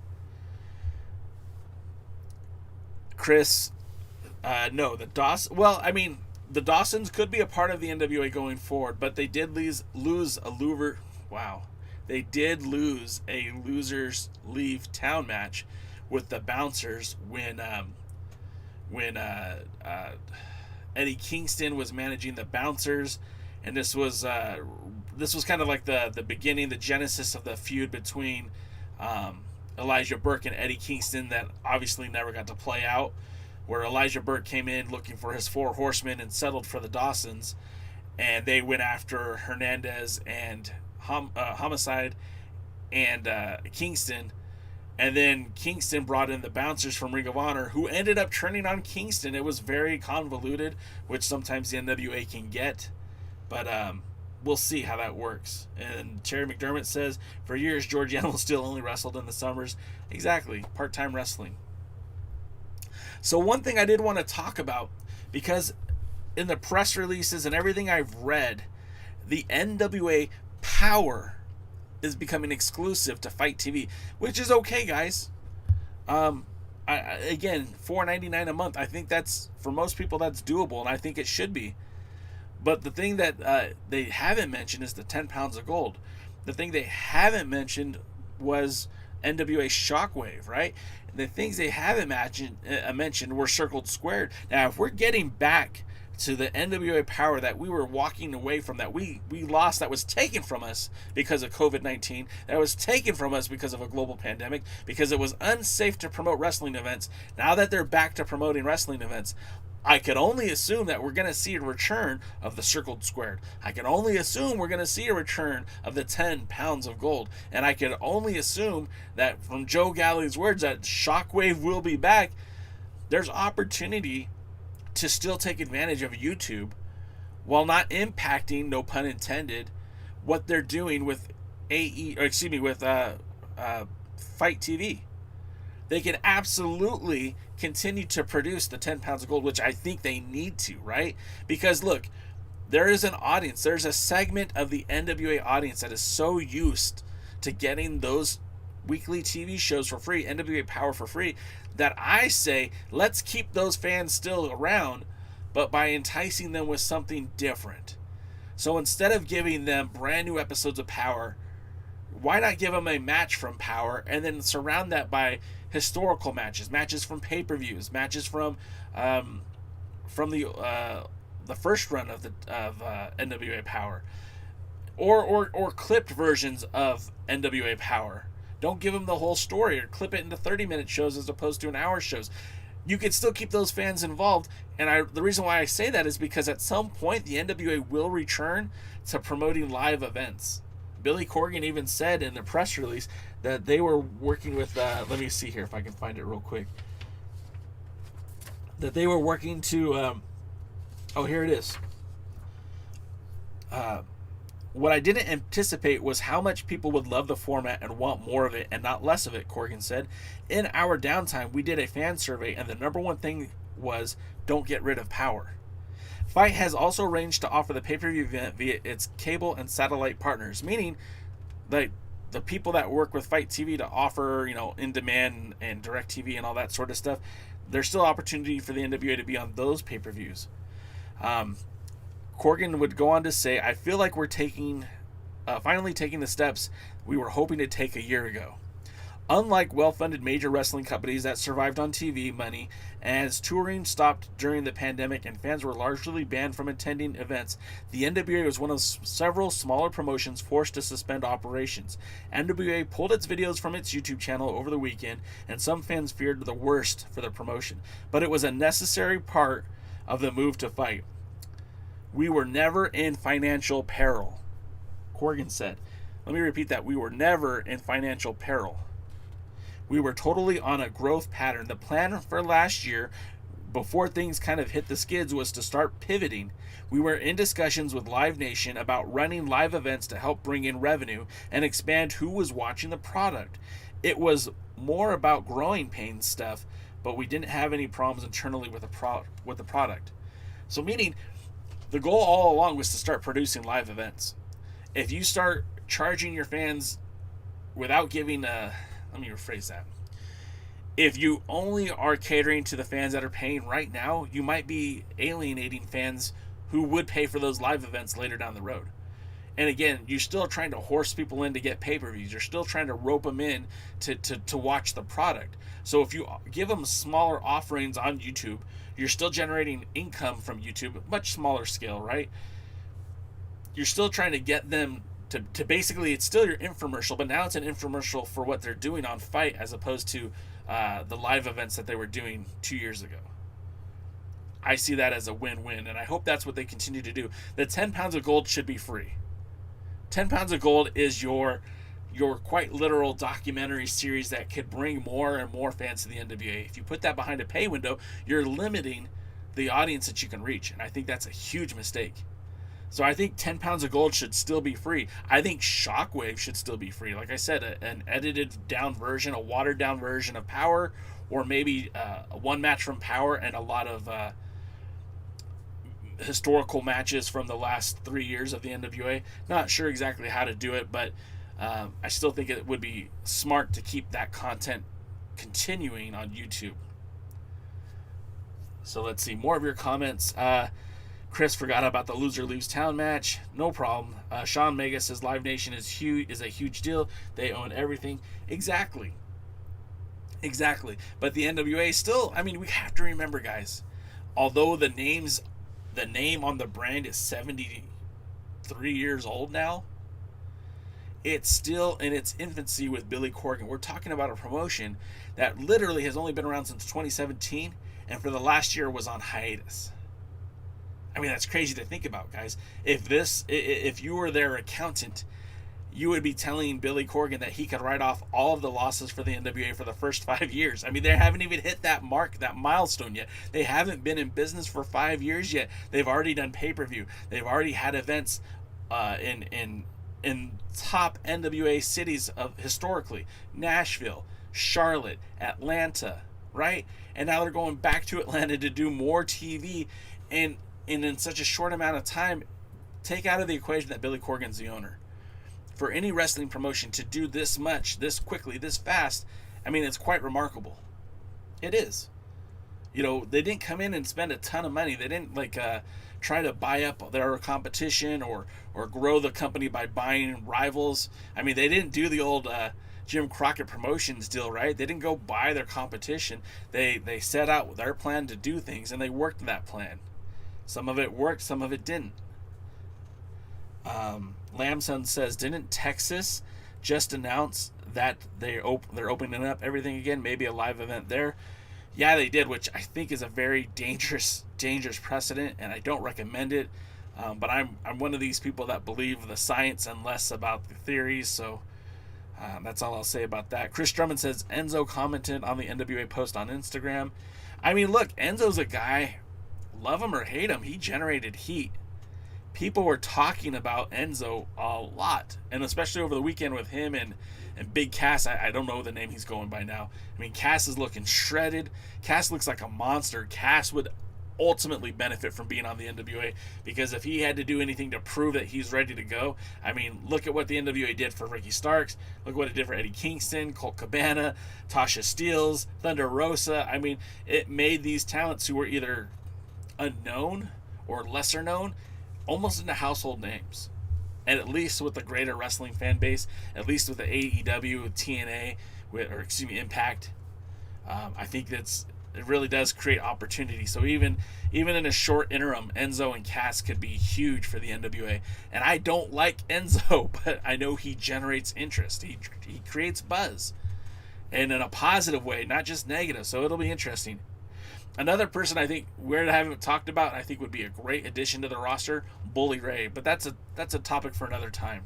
Chris, no, the Dawsons could be a part of the NWA going forward, but they did lose a louver. Wow. They did lose a losers leave town match with the Bouncers when Eddie Kingston was managing the Bouncers, and this was kind of like the beginning, the genesis of the feud between Elijah Burke and Eddie Kingston that obviously never got to play out, where Elijah Burke came in looking for his 4 horsemen and settled for the Dawsons, and they went after Hernandez and Homicide and Kingston. And then Kingston brought in the Bouncers from Ring of Honor, who ended up turning on Kingston. It was very convoluted, which sometimes the NWA can get. But we'll see how that works. And Terry McDermott says, for years, George Animal still only wrestled in the summers. Exactly, part-time wrestling. So one thing I did want to talk about, because in the press releases and everything I've read, the NWA Power is becoming exclusive to Fight TV, which is okay, guys. Again, $4.99 a month. I think that's, for most people, that's doable, and I think it should be. But the thing that they haven't mentioned is the 10 pounds of gold. The thing they haven't mentioned was NWA Shockwave, right? The things they haven't mentioned were circled squared. Now, if we're getting back to the NWA Power that we were walking away from, that we lost, that was taken from us because of COVID-19, that was taken from us because of a global pandemic, because it was unsafe to promote wrestling events. Now that they're back to promoting wrestling events, I could only assume that we're going to see a return of the circled squared. I can only assume we're going to see a return of the 10 pounds of gold. And I can only assume that from Joe Galli's words that Shockwave will be back. There's opportunity to still take advantage of YouTube while not impacting, no pun intended, what they're doing with Fight TV. They can absolutely continue to produce the 10 pounds of gold, which I think they need to, right? Because look, there is an audience, there's a segment of the NWA audience that is so used to getting those weekly TV shows for free, NWA Power for free, that I say, let's keep those fans still around, but by enticing them with something different. So instead of giving them brand new episodes of Power, why not give them a match from Power and then surround that by historical matches from pay-per-views, matches from the first run of NWA Power, or clipped versions of NWA Power. Don't give them the whole story, or clip it into 30-minute shows as opposed to an hour shows. You could still keep those fans involved, and the reason why I say that is because at some point the NWA will return to promoting live events. Billy Corgan even said in the press release that they were working with, let me see here if I can find it real quick, that they were working to, here it is. What I didn't anticipate was how much people would love the format and want more of it and not less of it, Corgan said. In our downtime, we did a fan survey, and the number one thing was, don't get rid of Power. Fight has also arranged to offer the pay-per-view event via its cable and satellite partners, meaning that the people that work with Fight TV to offer, in-demand and direct TV and all that sort of stuff, there's still opportunity for the NWA to be on those pay-per-views. Corgan would go on to say, I feel like we're finally taking the steps we were hoping to take a year ago. Unlike well-funded major wrestling companies that survived on TV money, as touring stopped during the pandemic and fans were largely banned from attending events, the NWA was one of several smaller promotions forced to suspend operations. NWA pulled its videos from its YouTube channel over the weekend, and some fans feared the worst for the promotion. But it was a necessary part of the move to Fight. We were never in financial peril, Corgan said. Let me repeat that. We were never in financial peril. We were totally on a growth pattern. The plan for last year, before things kind of hit the skids, was to start pivoting. We were in discussions with Live Nation about running live events to help bring in revenue and expand who was watching the product. It was more about growing pain stuff, but we didn't have any problems internally with the product. So meaning, the goal all along was to start producing live events. If you start charging your fans without giving let me rephrase that. If you only are catering to the fans that are paying right now, you might be alienating fans who would pay for those live events later down the road. And again, you're still trying to horse people in to get pay-per-views. You're still trying to rope them in to watch the product. So if you give them smaller offerings on YouTube, you're still generating income from YouTube, much smaller scale, right? You're still trying to get them to basically, it's still your infomercial, but now it's an infomercial for what they're doing on Fight as opposed to the live events that they were doing 2 years ago. I see that as a win-win, and I hope that's what they continue to do. The 10 pounds of gold should be free. 10 pounds of gold is your quite literal documentary series that could bring more and more fans to the NWA. If you put that behind a pay window, you're limiting the audience that you can reach, and I think that's a huge mistake. So I think 10 pounds of gold should still be free. I think Shockwave should still be free. Like I said, an edited down version, a watered down version of Power, or maybe one match from Power and a lot of historical matches from the last 3 years of the NWA. Not sure exactly how to do it, but I still think it would be smart to keep that content continuing on YouTube. So let's see more of your comments. Chris forgot about the loser leaves town match. No problem. Sean Mega says Live Nation is a huge deal. They own everything. Exactly. But the NWA still, I mean, we have to remember, guys, although the name on the brand is 73 years old now, it's still in its infancy with Billy Corgan. We're talking about a promotion that literally has only been around since 2017, and for the last year was on hiatus. I mean, that's crazy to think about, guys. If you were their accountant, you would be telling Billy Corgan that he could write off all of the losses for the NWA for the first 5 years. I mean, they haven't even hit that mark, that milestone yet. They haven't been in business for 5 years yet. They've already done pay-per-view. They've already had events in top NWA cities of historically. Nashville, Charlotte, Atlanta, right? And now they're going back to Atlanta to do more TV, and in such a short amount of time. Take out of the equation that Billy Corgan's the owner. For any wrestling promotion to do this much, this quickly, this fast, I mean, it's quite remarkable. It is. You know, they didn't come in and spend a ton of money. They didn't try to buy up their competition or grow the company by buying rivals. I mean, they didn't do the old Jim Crockett Promotions deal, right? They didn't go buy their competition. They set out their plan to do things, and they worked that plan. Some of it worked, some of it didn't. Lamson says, didn't Texas just announce that they're opening up everything again? Maybe a live event there. Yeah, they did, which I think is a very dangerous precedent, and I don't recommend it. But I'm one of these people that believe the science and less about the theories, so that's all I'll say about that. Chris Drummond says, Enzo commented on the NWA post on Instagram. I mean, look, Enzo's a guy, love him or hate him, he generated heat. People were talking about Enzo a lot, and especially over the weekend with him and Big Cass. I don't know the name he's going by now. I mean, Cass is looking shredded. Cass looks like a monster. Cass would ultimately benefit from being on the NWA, because if he had to do anything to prove that he's ready to go, I mean, look at what the NWA did for Ricky Starks. Look what it did for Eddie Kingston, Colt Cabana, Tasha Steelz, Thunder Rosa. I mean, it made these talents who were either unknown or lesser known almost into household names. And at least with the greater wrestling fan base, at least with the AEW, with TNA, Impact, I think it really does create opportunity. So even in a short interim, Enzo and Cass could be huge for the NWA. And I don't like Enzo, but I know he generates interest. He creates buzz, and in a positive way, not just negative. So it'll be interesting. Another person I think we haven't talked about, I think would be a great addition to the roster, Bully Ray, but that's a topic for another time.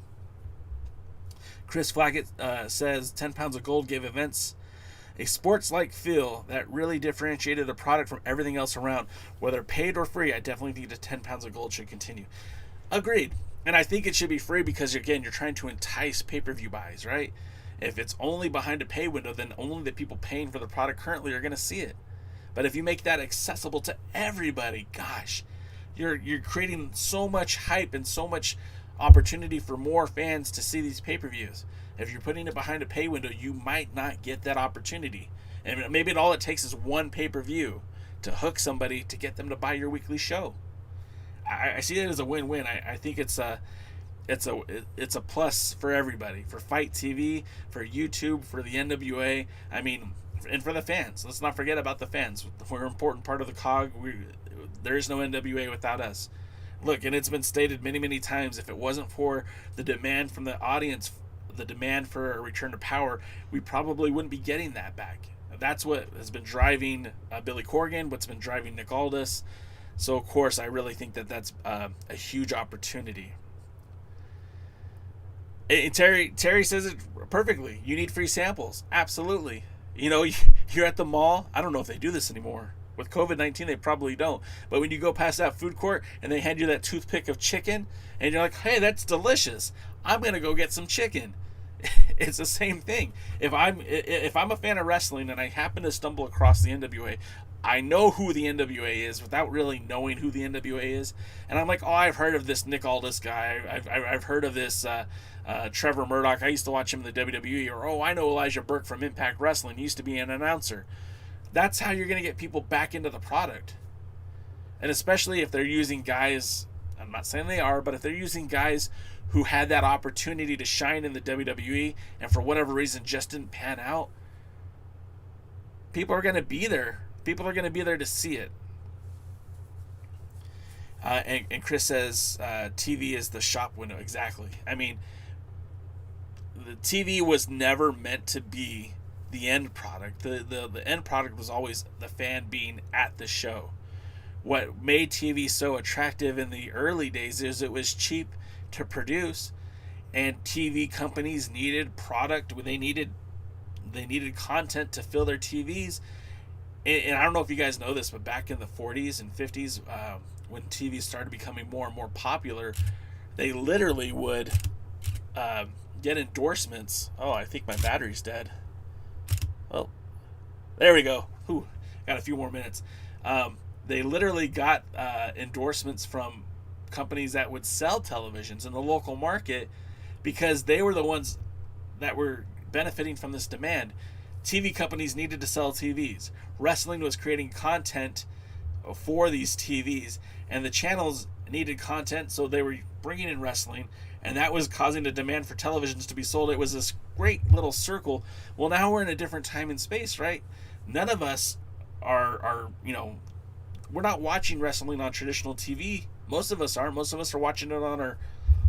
Chris Flaggett says 10 pounds of gold gave events A sports-like feel that really differentiated the product from everything else around. Whether paid or free, I definitely think the 10 pounds of gold should continue. Agreed. And I think it should be free because, again, you're trying to entice pay-per-view buys, right? If it's only behind a pay window, then only the people paying for the product currently are going to see it. But if you make that accessible to everybody, gosh, you're creating so much hype and so much opportunity for more fans to see these pay-per-views. If you're putting it behind a pay window, you might not get that opportunity. And maybe all it takes is one pay-per-view to hook somebody to get them to buy your weekly show. I see it as a win-win. I think it's a plus for everybody, for Fight TV, for YouTube, for the NWA. I mean, and for the fans. Let's not forget about the fans. We're an important part of the cog. There is no NWA without us. Look, and it's been stated many, many times, if it wasn't for the demand from the audience, the demand for a return to power, we probably wouldn't be getting that back. That's what has been driving Billy Corgan, what's been driving Nick Aldis. So, of course, I really think that that's a huge opportunity. And Terry says it perfectly. You need free samples. Absolutely. You know, you're at the mall. I don't know if they do this anymore. With COVID-19, they probably don't. But when you go past that food court and they hand you that toothpick of chicken, and you're like, hey, that's delicious. I'm going to go get some chicken. It's the same thing. If I'm a fan of wrestling and I happen to stumble across the NWA, I know who the NWA is without really knowing who the NWA is. And I'm like, oh, I've heard of this Nick Aldis guy. I've heard of this Trevor Murdoch. I used to watch him in the WWE. Or, oh, I know Elijah Burke from Impact Wrestling. He used to be an announcer. That's how you're going to get people back into the product. And especially if they're using guys, I'm not saying they are, but if they're using guys who had that opportunity to shine in the WWE and for whatever reason just didn't pan out, people are going to be there. People are going to be there to see it. And Chris says TV is the shop window. Exactly. I mean, the TV was never meant to be the end product. The end product was always the fan being at the show. What made TV so attractive in the early days is it was cheap to produce, and TV companies needed product. They needed content to fill their TVs. And I don't know if you guys know this, but back in the 40s and 50s, when TV started becoming more and more popular, they literally would get endorsements. Oh, I think my battery's dead. Oh, there we go. Whew, got a few more minutes. They literally got endorsements from companies that would sell televisions in the local market because they were the ones that were benefiting from this demand. TV companies needed to sell TVs. Wrestling was creating content for these TVs, and the channels needed content, so they were bringing in wrestling, and that was causing the demand for televisions to be sold. It was this great little circle. Well, now we're in a different time and space, right? None of us are we're not watching wrestling on traditional TV. Most of us aren't. Most of us are watching it on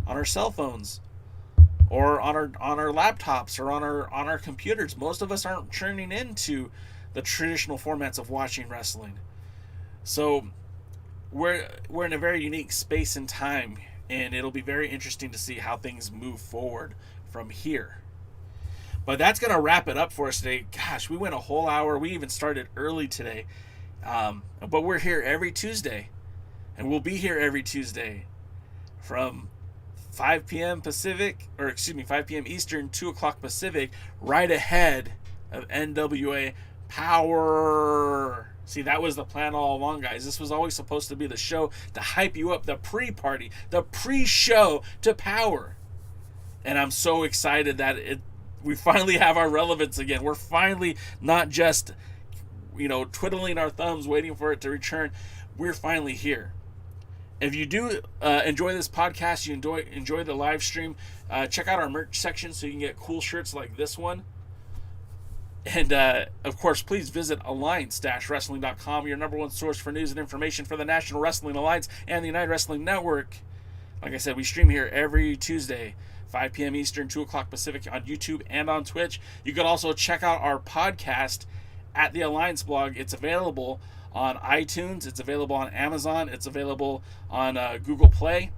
our cell phones, or on our laptops, or on our computers. Most of us aren't turning into the traditional formats of watching wrestling. So we're in a very unique space and time, and it'll be very interesting to see how things move forward from here. But that's going to wrap it up for us today. Gosh, we went a whole hour. We even started early today. But we're here every Tuesday, and we'll be here every Tuesday from 5 p.m. Pacific, 5 p.m. Eastern, 2 o'clock Pacific, right ahead of NWA Power. See, that was the plan all along, guys. This was always supposed to be the show to hype you up, the pre-party, the pre-show to Power. And I'm so excited that we finally have our relevance again. We're finally not just, twiddling our thumbs waiting for it to return. We're finally here. If you do enjoy this podcast, you enjoy the live stream, check out our merch section so you can get cool shirts like this one. And, of course, please visit alliance-wrestling.com, your number one source for news and information for the National Wrestling Alliance and the United Wrestling Network. Like I said, we stream here every Tuesday, 5 p.m. Eastern, 2 o'clock Pacific on YouTube and on Twitch. You can also check out our podcast at the Alliance blog. It's available on iTunes. It's available on Amazon. It's available on Google Play,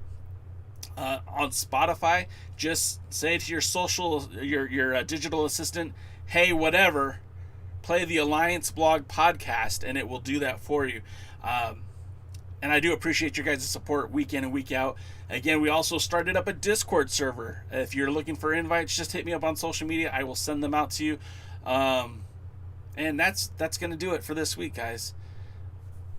on Spotify. Just say to your digital assistant, hey, whatever, play the Alliance Blog podcast, and it will do that for you. And I do appreciate your guys' support week in and week out. Again, we also started up a Discord server. If you're looking for invites, just hit me up on social media. I will send them out to you. And that's going to do it for this week, guys.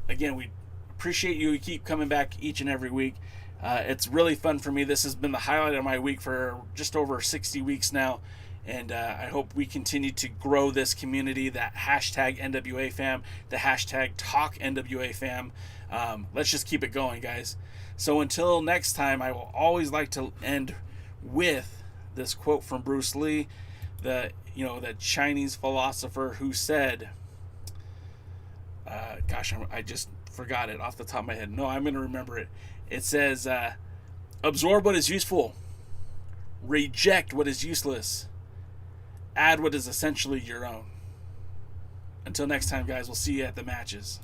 Again, we appreciate you. You keep coming back each and every week. It's really fun for me. This has been the highlight of my week for just over 60 weeks now. And I hope we continue to grow this community, that hashtag NWA fam, the hashtag talk NWA fam. Let's just keep it going, guys. So until next time, I will always like to end with this quote from Bruce Lee, the Chinese philosopher who said, I just forgot it off the top of my head. No, I'm going to remember it. It says, absorb what is useful, reject what is useless, add what is essentially your own. Until next time, guys, we'll see you at the matches.